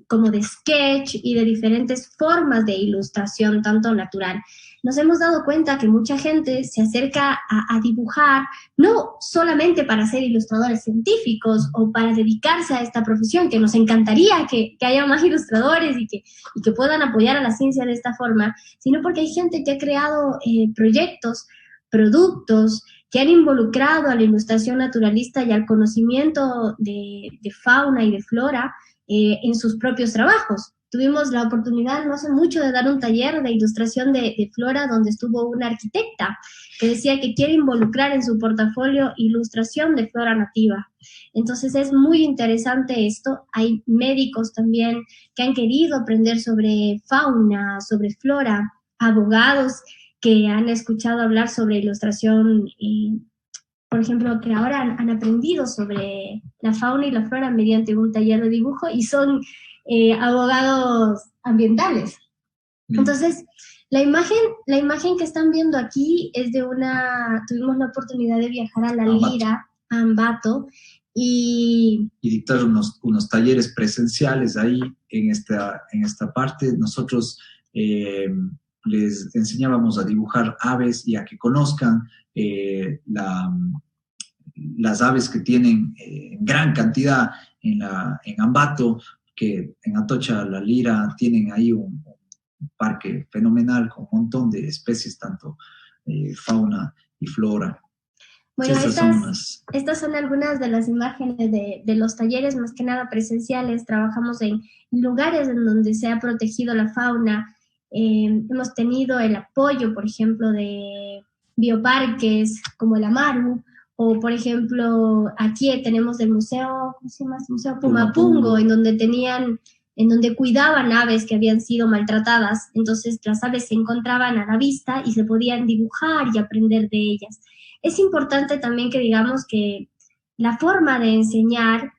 como de sketch y de diferentes formas de ilustración, tanto natural. Nos hemos dado cuenta que mucha gente se acerca a dibujar, no solamente para ser ilustradores científicos o para dedicarse a esta profesión, que nos encantaría que haya más ilustradores y que puedan apoyar a la ciencia de esta forma, sino porque hay gente que ha creado proyectos, productos, que han involucrado a la ilustración naturalista y al conocimiento de fauna y de flora en sus propios trabajos. Tuvimos la oportunidad no hace mucho de dar un taller de ilustración de flora donde estuvo una arquitecta que decía que quiere involucrar en su portafolio ilustración de flora nativa. Entonces es muy interesante esto. Hay médicos también que han querido aprender sobre fauna, sobre flora, abogados que han escuchado hablar sobre ilustración por ejemplo, que ahora han aprendido sobre la fauna y la flora mediante un taller de dibujo y son abogados ambientales. Entonces, la imagen que están viendo aquí es tuvimos la oportunidad de viajar a La Lira, a Ambato, y dictar unos talleres presenciales ahí en esta parte. Nosotros les enseñábamos a dibujar aves y a que conozcan las aves que tienen en gran cantidad en Ambato, que en Atocha, La Lira, tienen ahí un parque fenomenal con un montón de especies, tanto fauna y flora. Bueno, estas son algunas de las imágenes de los talleres, más que nada presenciales. Trabajamos en lugares en donde se ha protegido la fauna. Hemos tenido el apoyo, por ejemplo, de bioparques como el Amaru, o por ejemplo, aquí tenemos el museo, ¿cómo se llama? El Museo Pumapungo, en donde cuidaban aves que habían sido maltratadas. Entonces las aves se encontraban a la vista y se podían dibujar y aprender de ellas. Es importante también que digamos que la forma de enseñar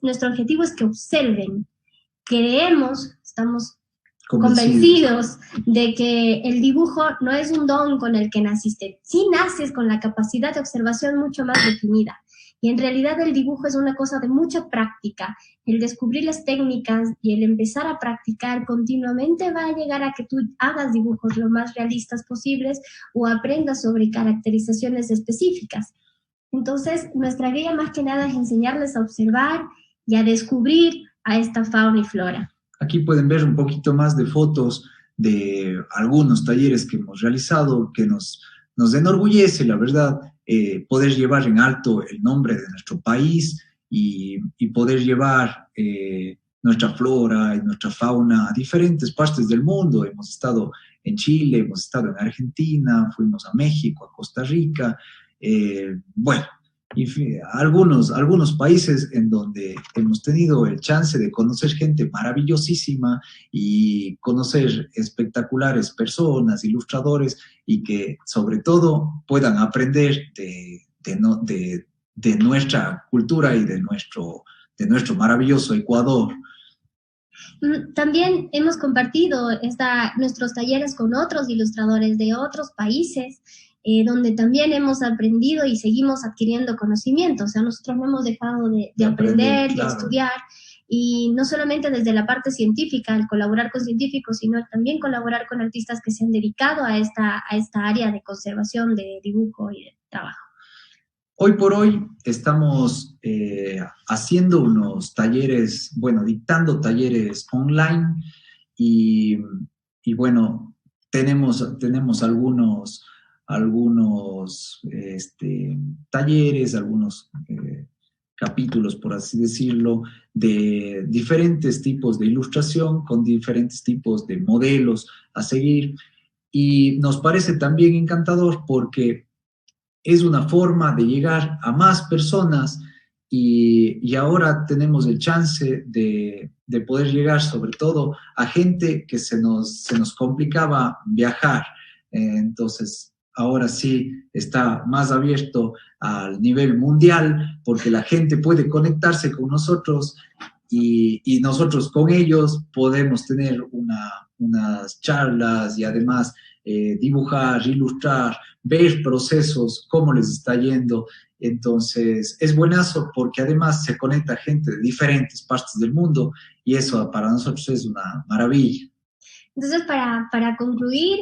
nuestro objetivo es que observen. Estamos convencidos de que el dibujo no es un don con el que naciste. Sí naces con la capacidad de observación mucho más definida. Y en realidad el dibujo es una cosa de mucha práctica. El descubrir las técnicas y el empezar a practicar continuamente va a llegar a que tú hagas dibujos lo más realistas posibles o aprendas sobre caracterizaciones específicas. Entonces, nuestra guía más que nada es enseñarles a observar y a descubrir a esta fauna y flora. Aquí pueden ver un poquito más de fotos de algunos talleres que hemos realizado, que nos enorgullece, la verdad, poder llevar en alto el nombre de nuestro país y poder llevar nuestra flora y nuestra fauna a diferentes partes del mundo. Hemos estado en Chile, hemos estado en Argentina, fuimos a México, a Costa Rica, bueno, y algunos países en donde hemos tenido el chance de conocer gente maravillosísima y conocer espectaculares personas, ilustradores, y que sobre todo puedan aprender de nuestra cultura y de nuestro maravilloso Ecuador. También hemos compartido nuestros talleres con otros ilustradores de otros países, donde también hemos aprendido y seguimos adquiriendo conocimiento. O sea, nosotros no hemos dejado de aprender, de estudiar, y no solamente desde la parte científica, el colaborar con científicos, sino también colaborar con artistas que se han dedicado a esta área de conservación, de dibujo y de trabajo. Hoy por hoy estamos haciendo unos talleres, bueno, dictando talleres online y bueno, tenemos algunos talleres, algunos capítulos, por así decirlo, de diferentes tipos de ilustración, con diferentes tipos de modelos a seguir. Y nos parece también encantador porque es una forma de llegar a más personas y ahora tenemos el chance de poder llegar sobre todo a gente que se nos complicaba viajar. Entonces, ahora sí está más abierto al nivel mundial porque la gente puede conectarse con nosotros y nosotros con ellos podemos tener unas charlas y además dibujar, ilustrar, ver procesos, cómo les está yendo. Entonces, es buenazo porque además se conecta gente de diferentes partes del mundo y eso para nosotros es una maravilla. Entonces, para concluir,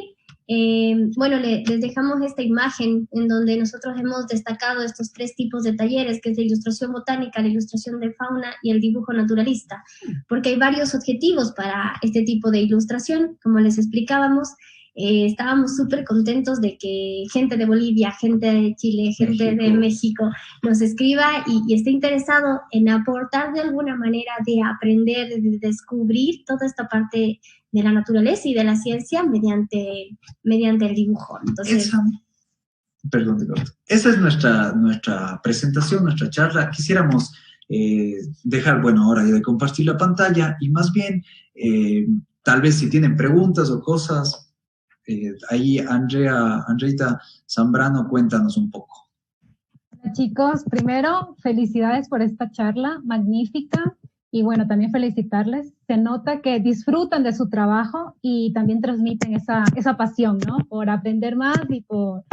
bueno, les dejamos esta imagen en donde nosotros hemos destacado estos 3 tipos de talleres, que es la ilustración botánica, la ilustración de fauna y el dibujo naturalista, porque hay varios objetivos para este tipo de ilustración, como les explicábamos. Estábamos súper contentos de que gente de Bolivia, gente de Chile, gente de México nos escriba y esté interesado en aportar de alguna manera, de aprender, de descubrir toda esta parte de la naturaleza y de la ciencia mediante el dibujo. Entonces, esa es nuestra presentación, nuestra charla. Quisiéramos dejar, bueno, ahora ya de compartir la pantalla y más bien, tal vez si tienen preguntas o cosas, ahí Andreita Zambrano, cuéntanos un poco. Hola, chicos, primero, felicidades por esta charla magnífica y bueno, también felicitarles. Se nota que disfrutan de su trabajo y también transmiten esa pasión, ¿no? Por aprender más y por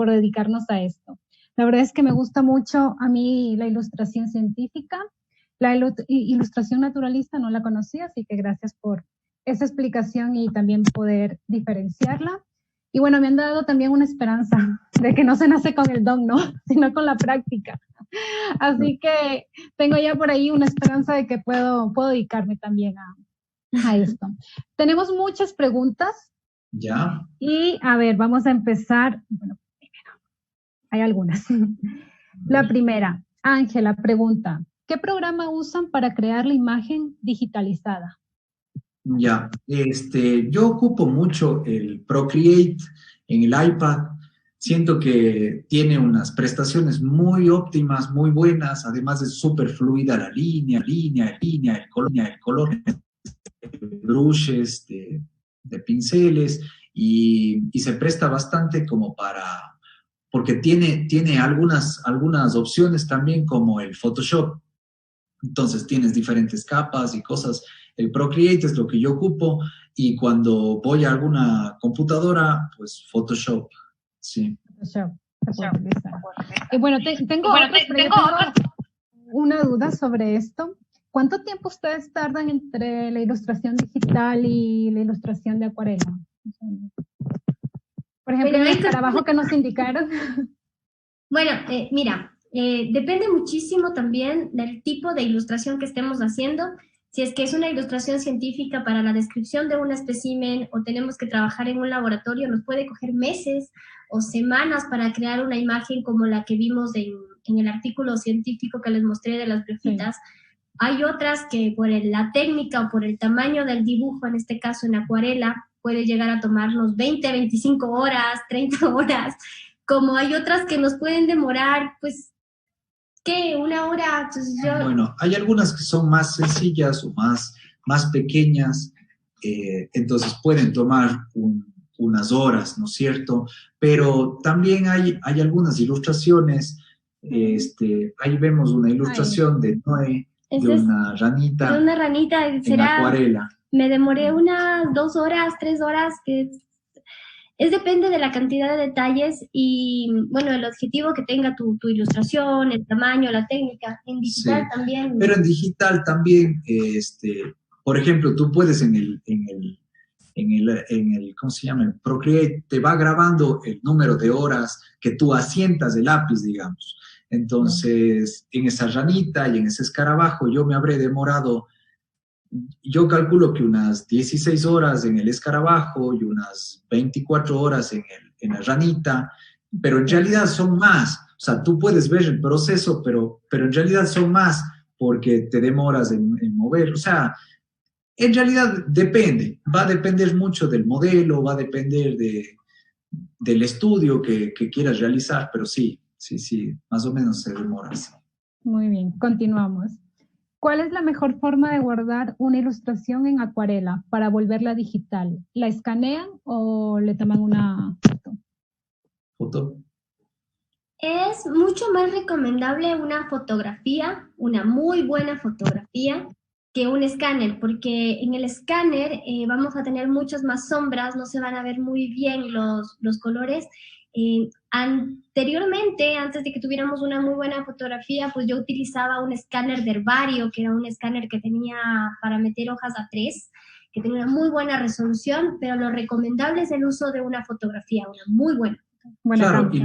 dedicarnos a esto. La verdad es que me gusta mucho a mí la ilustración científica. La ilustración naturalista no la conocía, así que gracias por esa explicación y también poder diferenciarla. Y bueno, me han dado también una esperanza de que no se nace con el don, ¿no? Sino con la práctica. Así que tengo ya por ahí una esperanza de que puedo dedicarme también a esto. Tenemos muchas preguntas. Ya. Y a ver, vamos a empezar. Bueno, primero, hay algunas. La primera, Ángela pregunta, ¿qué programa usan para crear la imagen digitalizada? Ya, yo ocupo mucho el Procreate en el iPad. Siento que tiene unas prestaciones muy óptimas, muy buenas. Además es súper fluida la línea, el color, brushes de pinceles y se presta bastante como porque tiene algunas opciones también como el Photoshop. Entonces tienes diferentes capas y cosas. El Procreate es lo que yo ocupo y cuando voy a alguna computadora, pues Photoshop, sí. Photoshop. Y bueno, tengo una duda sobre esto. ¿Cuánto tiempo ustedes tardan entre la ilustración digital y la ilustración de acuarela? Por ejemplo, en el trabajo que nos indicaron. Bueno, mira, depende muchísimo también del tipo de ilustración que estemos haciendo. Si es que es una ilustración científica para la descripción de un espécimen o tenemos que trabajar en un laboratorio, nos puede coger meses o semanas para crear una imagen como la que vimos en el artículo científico que les mostré de las briofitas. Sí. Hay otras que por la técnica o por el tamaño del dibujo, en este caso en acuarela, puede llegar a tomarnos 20, 25 horas, 30 horas, como hay otras que nos pueden demorar, pues, ¿qué? ¿Una hora? Entonces Bueno, hay algunas que son más sencillas o más pequeñas, entonces pueden tomar unas horas, ¿no es cierto? Pero también hay algunas ilustraciones, ahí vemos una ilustración de Noé, de una ranita. De una ranita, en acuarela. Me demoré unas 2 horas, 3 horas, que depende de la cantidad de detalles y, bueno, el objetivo que tenga tu ilustración, el tamaño, la técnica. En digital sí, también. Pero en digital también, por ejemplo, tú puedes en el, ¿cómo se llama? El Procreate te va grabando el número de horas que tú asientas el lápiz, digamos. Entonces, en esa ranita y en ese escarabajo yo me habré demorado, yo calculo que unas 16 horas en el escarabajo y unas 24 horas en la ranita, pero en realidad son más. O sea, tú puedes ver el proceso, pero en realidad son más porque te demoras en mover. O sea, en realidad depende. Va a depender mucho del modelo, va a depender del estudio que quieras realizar, pero sí, más o menos se demora así. Muy bien, continuamos. ¿Cuál es la mejor forma de guardar una ilustración en acuarela para volverla digital? ¿La escanean o le toman una foto? ¿Foto? Es mucho más recomendable una fotografía, una muy buena fotografía, que un escáner, porque en el escáner vamos a tener muchas más sombras, no se van a ver muy bien los colores. Anteriormente, antes de que tuviéramos una muy buena fotografía, pues yo utilizaba un escáner de herbario, que era un escáner que tenía para meter hojas A3, que tenía una muy buena resolución, pero lo recomendable es el uso de una fotografía, una muy buena. Claro, y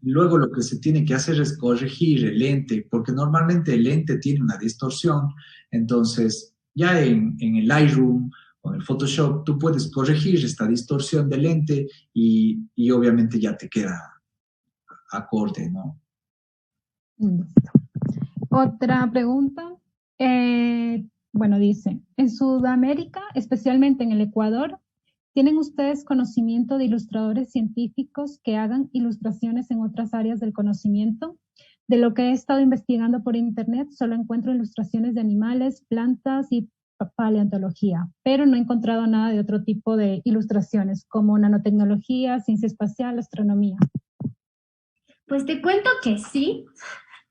luego lo que se tiene que hacer es corregir el lente, porque normalmente el lente tiene una distorsión, entonces ya en el Lightroom o en el Photoshop tú puedes corregir esta distorsión del lente y obviamente ya te queda acorde, ¿no? Listo. Otra pregunta. Bueno, dice, en Sudamérica, especialmente en el Ecuador, ¿tienen ustedes conocimiento de ilustradores científicos que hagan ilustraciones en otras áreas del conocimiento? De lo que he estado investigando por internet, solo encuentro ilustraciones de animales, plantas y paleontología, pero no he encontrado nada de otro tipo de ilustraciones, como nanotecnología, ciencia espacial, astronomía. Pues te cuento que sí.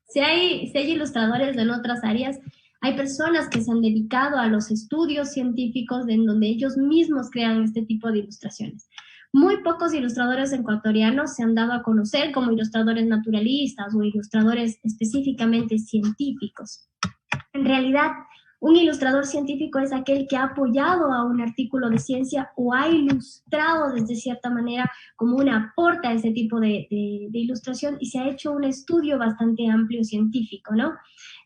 Si hay ilustradores en otras áreas, hay personas que se han dedicado a los estudios científicos en donde ellos mismos crean este tipo de ilustraciones. Muy pocos ilustradores ecuatorianos se han dado a conocer como ilustradores naturalistas o ilustradores específicamente científicos. En realidad, un ilustrador científico es aquel que ha apoyado a un artículo de ciencia o ha ilustrado desde cierta manera como un aporte a ese tipo de ilustración y se ha hecho un estudio bastante amplio científico, ¿no?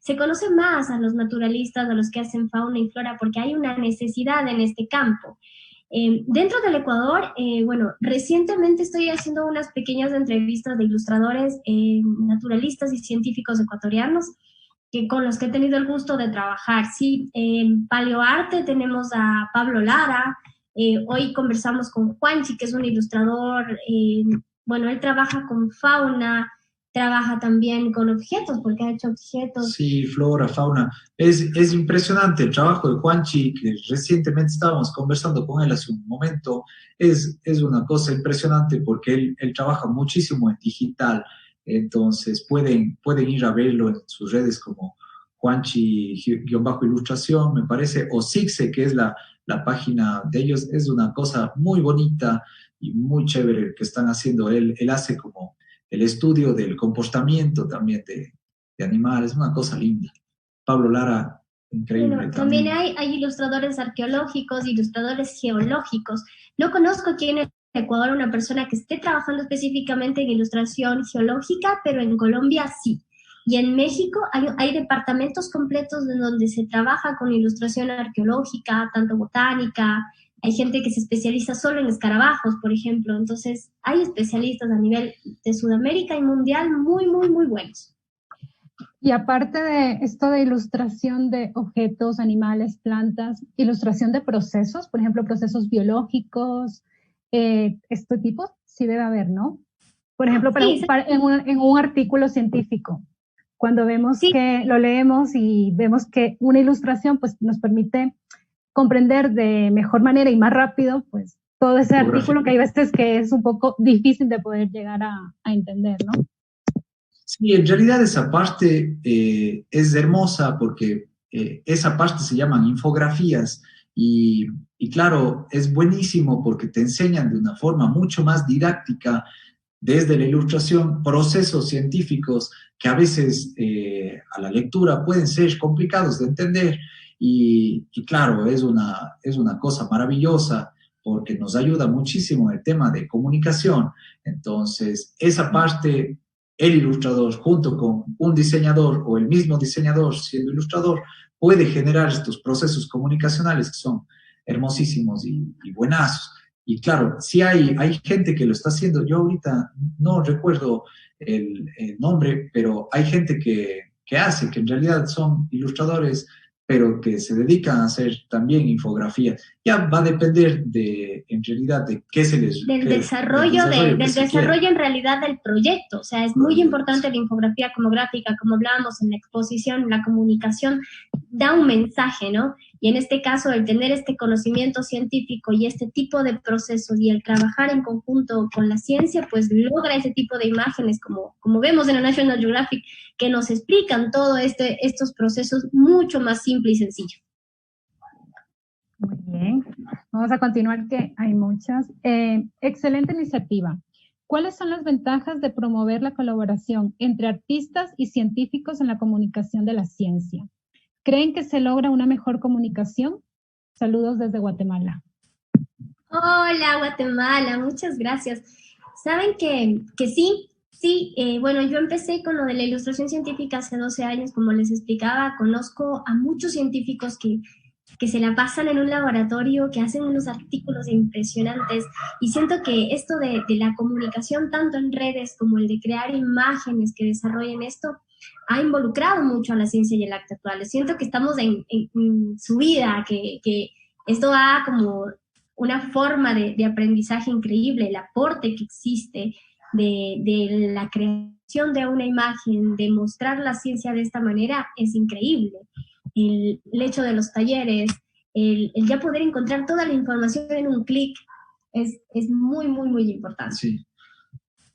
Se conoce más a los naturalistas, a los que hacen fauna y flora, porque hay una necesidad en este campo. Dentro del Ecuador, bueno, recientemente estoy haciendo unas pequeñas entrevistas de ilustradores naturalistas y científicos ecuatorianos con los que he tenido el gusto de trabajar. Sí, en Paleoarte tenemos a Pablo Lara, hoy conversamos con Juanchi, que es un ilustrador, bueno, él trabaja con fauna, trabaja también con objetos, porque ha hecho objetos. Sí, flora, fauna. Es impresionante el trabajo de Juanchi, que recientemente estábamos conversando con él hace un momento. Es una cosa impresionante porque él trabaja muchísimo en digital. Entonces pueden ir a verlo en sus redes como Juanchi-ilustración, me parece, o Sixe, que es la página de ellos. Es una cosa muy bonita y muy chévere que están haciendo. Él hace como el estudio del comportamiento también de animales, una cosa linda. Pablo Lara, increíble. Bueno, también hay ilustradores arqueológicos, ilustradores geológicos. No conozco aquí en Ecuador una persona que esté trabajando específicamente en ilustración geológica, pero en Colombia sí. Y en México hay departamentos completos en donde se trabaja con ilustración arqueológica, tanto botánica. Hay gente que se especializa solo en escarabajos, por ejemplo. Entonces, hay especialistas a nivel de Sudamérica y mundial muy, muy, muy buenos. Y aparte de esto de ilustración de objetos, animales, plantas, ilustración de procesos, por ejemplo, procesos biológicos, este tipo, sí debe haber, ¿no? Por ejemplo, en un artículo científico, cuando vemos que lo leemos y vemos que una ilustración pues, nos permite comprender de mejor manera y más rápido, pues todo ese artículo que hay veces que es un poco difícil de poder llegar a entender, ¿no? Sí, en realidad esa parte es hermosa porque esa parte se llaman infografías y claro, es buenísimo porque te enseñan de una forma mucho más didáctica desde la ilustración procesos científicos que a veces a la lectura pueden ser complicados de entender y claro, es una cosa maravillosa porque nos ayuda muchísimo en el tema de comunicación. Entonces, esa parte, el ilustrador junto con un diseñador o el mismo diseñador siendo ilustrador puede generar estos procesos comunicacionales que son hermosísimos y buenazos. Y claro, sí hay gente que lo está haciendo. Yo ahorita no recuerdo el nombre, pero hay gente que hace, que en realidad son ilustradores, pero que se dedican a hacer también infografía. Ya va a depender en realidad de qué se les... Del desarrollo en realidad del proyecto. O sea, es muy importante la infografía como gráfica, como hablábamos en la exposición, la comunicación da un mensaje, ¿no? Y en este caso, el tener este conocimiento científico y este tipo de procesos y el trabajar en conjunto con la ciencia, pues logra ese tipo de imágenes, como vemos en la National Geographic, que nos explican todos estos procesos mucho más simple y sencillo. Muy bien. Vamos a continuar, que hay muchas. Excelente iniciativa. ¿Cuáles son las ventajas de promover la colaboración entre artistas y científicos en la comunicación de la ciencia? ¿Creen que se logra una mejor comunicación? Saludos desde Guatemala. Hola, Guatemala, muchas gracias. Saben que sí. Bueno, yo empecé con lo de la ilustración científica hace 12 años, como les explicaba. Conozco a muchos científicos que se la pasan en un laboratorio, que hacen unos artículos impresionantes, y siento que esto de la comunicación, tanto en redes como el de crear imágenes que desarrollen esto, ha involucrado mucho a la ciencia y el arte actual. Siento que estamos en subida, que esto va como una forma de aprendizaje increíble, el aporte que existe de la creación de una imagen, de mostrar la ciencia de esta manera, es increíble. El hecho de los talleres, el ya poder encontrar toda la información en un clic, es muy, muy, muy importante. Sí.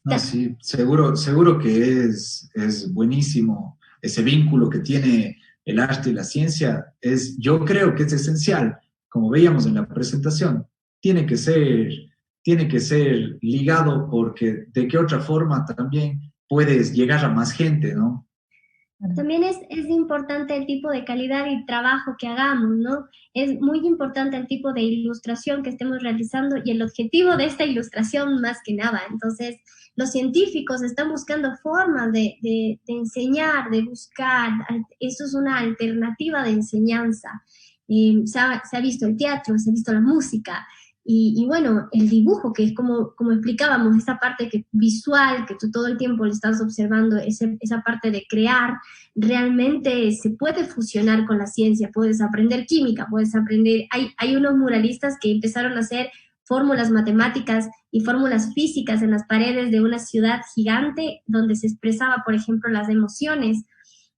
No, sí, seguro que es buenísimo ese vínculo que tiene el arte y la ciencia. Yo creo que es esencial, como veíamos en la presentación. Tiene que ser ligado, porque de qué otra forma también puedes llegar a más gente, ¿no? También es importante el tipo de calidad y trabajo que hagamos, ¿no? Es muy importante el tipo de ilustración que estemos realizando y el objetivo de esta ilustración más que nada. Entonces, los científicos están buscando formas de enseñar, de buscar. Esto es una alternativa de enseñanza. Se ha visto el teatro, se ha visto la música. Y bueno, el dibujo, que es como explicábamos, esa parte visual, que tú todo el tiempo le estás observando, esa parte de crear, realmente se puede fusionar con la ciencia. Puedes aprender química, puedes aprender... Hay unos muralistas que empezaron a hacer fórmulas matemáticas y fórmulas físicas en las paredes de una ciudad gigante, donde se expresaba, por ejemplo, las emociones,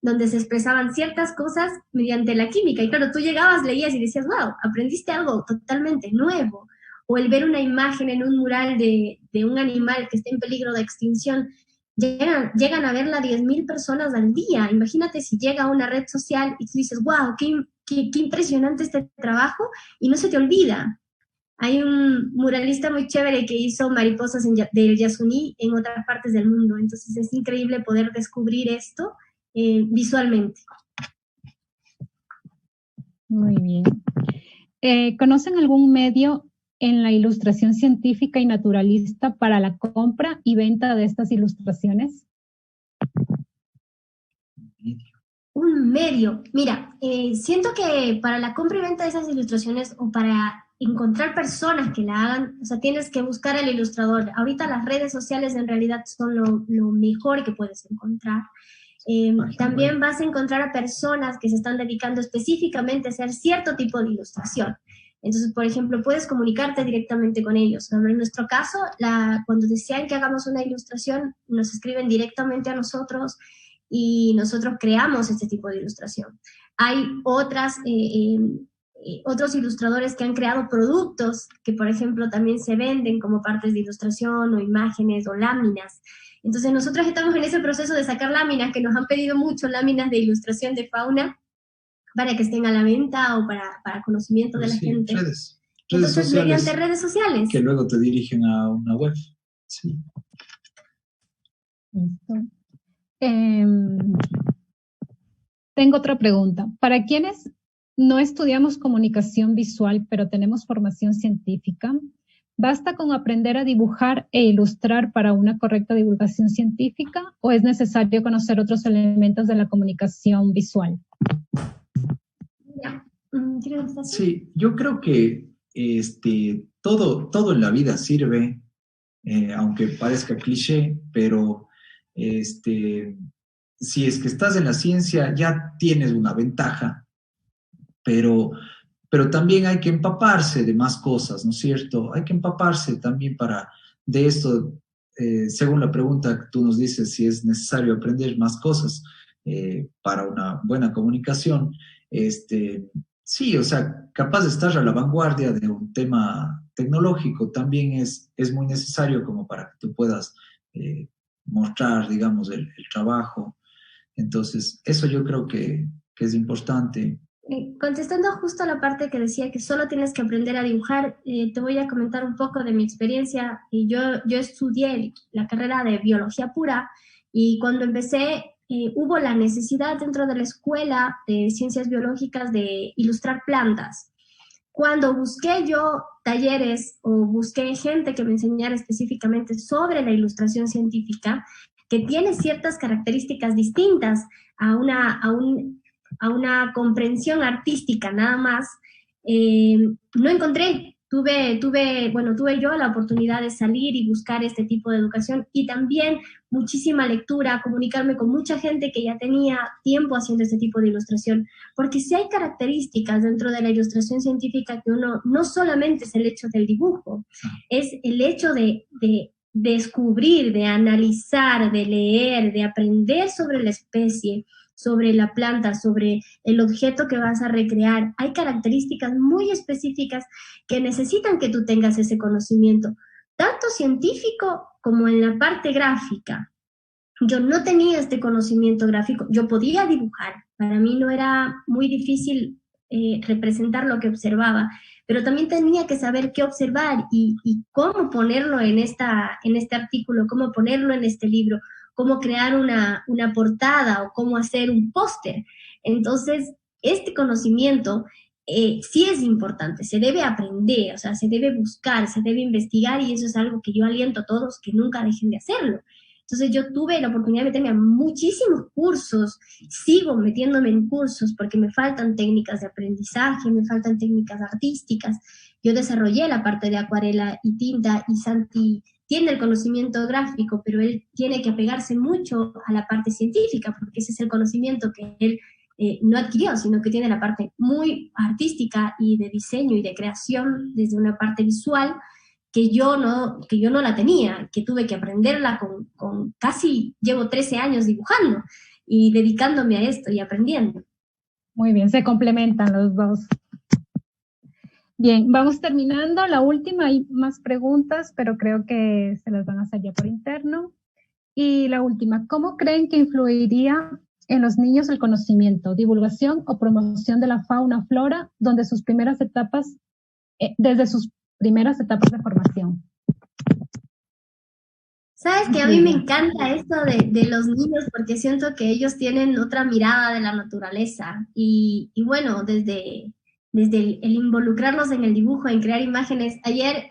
donde se expresaban ciertas cosas mediante la química. Y claro, tú llegabas, leías y decías, wow, aprendiste algo totalmente nuevo. O el ver una imagen en un mural de un animal que está en peligro de extinción, llegan a verla 10.000 personas al día. Imagínate si llega a una red social y tú dices, wow, qué impresionante este trabajo, y no se te olvida. Hay un muralista muy chévere que hizo mariposas del Yasuní en otras partes del mundo. Entonces es increíble poder descubrir esto visualmente. Muy bien. ¿Conocen algún medio en la ilustración científica y naturalista para la compra y venta de estas ilustraciones? Un medio. Mira, siento que para la compra y venta de esas ilustraciones, o para encontrar personas que la hagan, o sea, tienes que buscar al ilustrador. Ahorita las redes sociales en realidad son lo mejor que puedes encontrar. También vas a encontrar a personas que se están dedicando específicamente a hacer cierto tipo de ilustración. Entonces, por ejemplo, puedes comunicarte directamente con ellos. En nuestro caso, cuando desean que hagamos una ilustración, nos escriben directamente a nosotros y nosotros creamos este tipo de ilustración. Hay otros ilustradores que han creado productos que, por ejemplo, también se venden como partes de ilustración, o imágenes, o láminas. Entonces, nosotros estamos en ese proceso de sacar láminas, que nos han pedido mucho, láminas de ilustración de fauna, para que estén a la venta o para conocimiento de la gente. Redes Entonces, sociales, mediante redes sociales. que luego te dirigen a una web. Sí. Listo. Tengo otra pregunta. Para quienes no estudiamos comunicación visual, pero tenemos formación científica, ¿basta con aprender a dibujar e ilustrar para una correcta divulgación científica o es necesario conocer otros elementos de la comunicación visual? Sí, yo creo que todo en la vida sirve, aunque parezca cliché, pero si es que estás en la ciencia ya tienes una ventaja, pero también hay que empaparse de más cosas, ¿no es cierto? Hay que empaparse también de esto, según la pregunta que tú nos dices, si es necesario aprender más cosas para una buena comunicación, sí, o sea, capaz de estar a la vanguardia de un tema tecnológico también es muy necesario como para que tú puedas mostrar, digamos, el trabajo. Entonces, eso yo creo que es importante. Contestando justo a la parte que decía que solo tienes que aprender a dibujar, te voy a comentar un poco de mi experiencia. Yo estudié la carrera de biología pura y cuando empecé hubo la necesidad dentro de la escuela de ciencias biológicas de ilustrar plantas. Cuando busqué yo talleres o busqué gente que me enseñara específicamente sobre la ilustración científica, que tiene ciertas características distintas a una comprensión artística nada más, no encontré. Tuve yo la oportunidad de salir y buscar este tipo de educación y también muchísima lectura, comunicarme con mucha gente que ya tenía tiempo haciendo este tipo de ilustración, porque sí hay características dentro de la ilustración científica que uno, no solamente es el hecho del dibujo, es el hecho de descubrir, de analizar, de leer, de aprender sobre la especie, sobre la planta, sobre el objeto que vas a recrear. Hay características muy específicas que necesitan que tú tengas ese conocimiento, tanto científico como en la parte gráfica. Yo no tenía este conocimiento gráfico, yo podía dibujar, para mí no era muy difícil representar lo que observaba, pero también tenía que saber qué observar y cómo ponerlo en este artículo, cómo ponerlo en este libro, cómo crear una portada o cómo hacer un póster. Entonces, este conocimiento sí es importante, se debe aprender, o sea, se debe buscar, se debe investigar y eso es algo que yo aliento a todos que nunca dejen de hacerlo. Entonces yo tuve la oportunidad de meterme a muchísimos cursos, sigo metiéndome en cursos porque me faltan técnicas de aprendizaje, me faltan técnicas artísticas. Yo desarrollé la parte de acuarela y tinta y Santi tiene el conocimiento gráfico, pero él tiene que apegarse mucho a la parte científica porque ese es el conocimiento que él no adquirió, sino que tiene la parte muy artística y de diseño y de creación desde una parte visual que yo no la tenía, que tuve que aprenderla con casi, llevo 13 años dibujando y dedicándome a esto y aprendiendo. Muy bien, se complementan los dos. Bien, vamos terminando. La última, hay más preguntas, pero creo que se las van a hacer ya por interno. Y la última, ¿cómo creen que influiría en los niños el conocimiento, divulgación o promoción de la fauna, flora, desde sus primeras etapas de formación? Sabes que a mí me encanta esto de los niños porque siento que ellos tienen otra mirada de la naturaleza y bueno, desde el involucrarlos en el dibujo, en crear imágenes. Ayer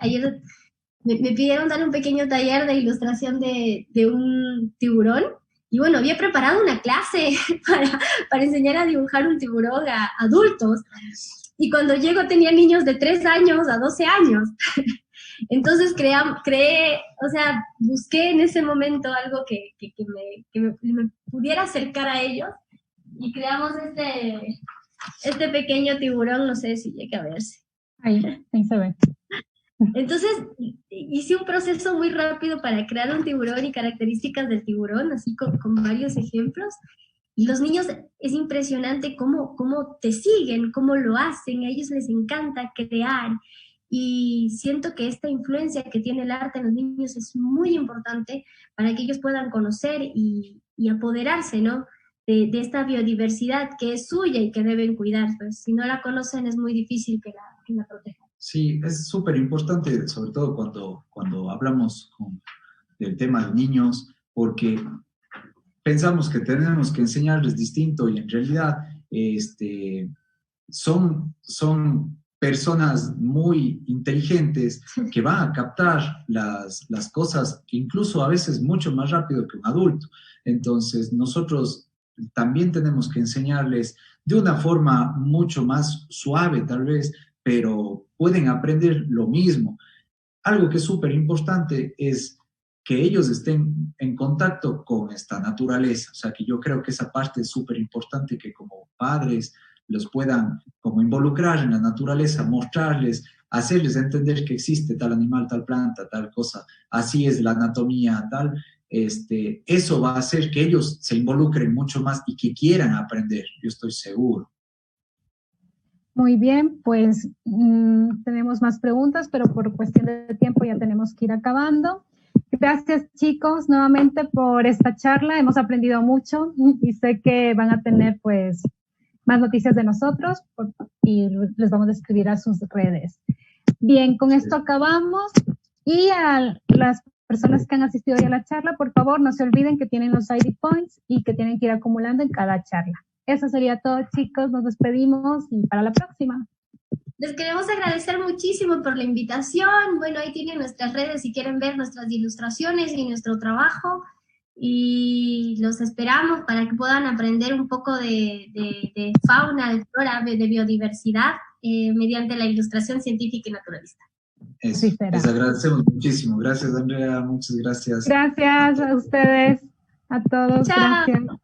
me pidieron dar un pequeño taller de ilustración de un tiburón y bueno, había preparado una clase para enseñar a dibujar un tiburón a adultos. Y cuando llego tenía niños de 3 años a 12 años. Entonces creé, o sea, busqué en ese momento algo que me pudiera acercar a ellos y creamos este pequeño tiburón, no sé si llega a verse. Ahí se ve. Entonces hice un proceso muy rápido para crear un tiburón y características del tiburón, así con varios ejemplos. Y los niños, es impresionante cómo te siguen, cómo lo hacen, a ellos les encanta crear. Y siento que esta influencia que tiene el arte en los niños es muy importante para que ellos puedan conocer y apoderarse, ¿no? de esta biodiversidad que es suya y que deben cuidar. Pues si no la conocen es muy difícil que la protejan. Sí, es súper importante, sobre todo cuando hablamos del tema de niños, porque pensamos que tenemos que enseñarles distinto y en realidad son personas muy inteligentes que van a captar las cosas incluso a veces mucho más rápido que un adulto. Entonces nosotros también tenemos que enseñarles de una forma mucho más suave tal vez, pero pueden aprender lo mismo. Algo que es súper importante es que ellos estén en contacto con esta naturaleza. O sea, que yo creo que esa parte es súper importante, que como padres los puedan como involucrar en la naturaleza, mostrarles, hacerles entender que existe tal animal, tal planta, tal cosa, así es la anatomía, tal. Eso va a hacer que ellos se involucren mucho más y que quieran aprender, yo estoy seguro. Muy bien, pues tenemos más preguntas, pero por cuestión de tiempo ya tenemos que ir acabando. Gracias, chicos, nuevamente por esta charla. Hemos aprendido mucho y sé que van a tener, pues, más noticias de nosotros y les vamos a escribir a sus redes. Bien, con esto acabamos. Y a las personas que han asistido hoy a la charla, por favor, no se olviden que tienen los ID Points y que tienen que ir acumulando en cada charla. Eso sería todo, chicos. Nos despedimos y para la próxima. Les queremos agradecer muchísimo por la invitación. Bueno, ahí tienen nuestras redes si quieren ver nuestras ilustraciones y nuestro trabajo. Y los esperamos para que puedan aprender un poco de fauna, de flora, de biodiversidad mediante la ilustración científica y naturalista. Eso, les agradecemos muchísimo. Gracias, Andrea. Muchas gracias. Gracias a ustedes, a todos. Chao. Gracias.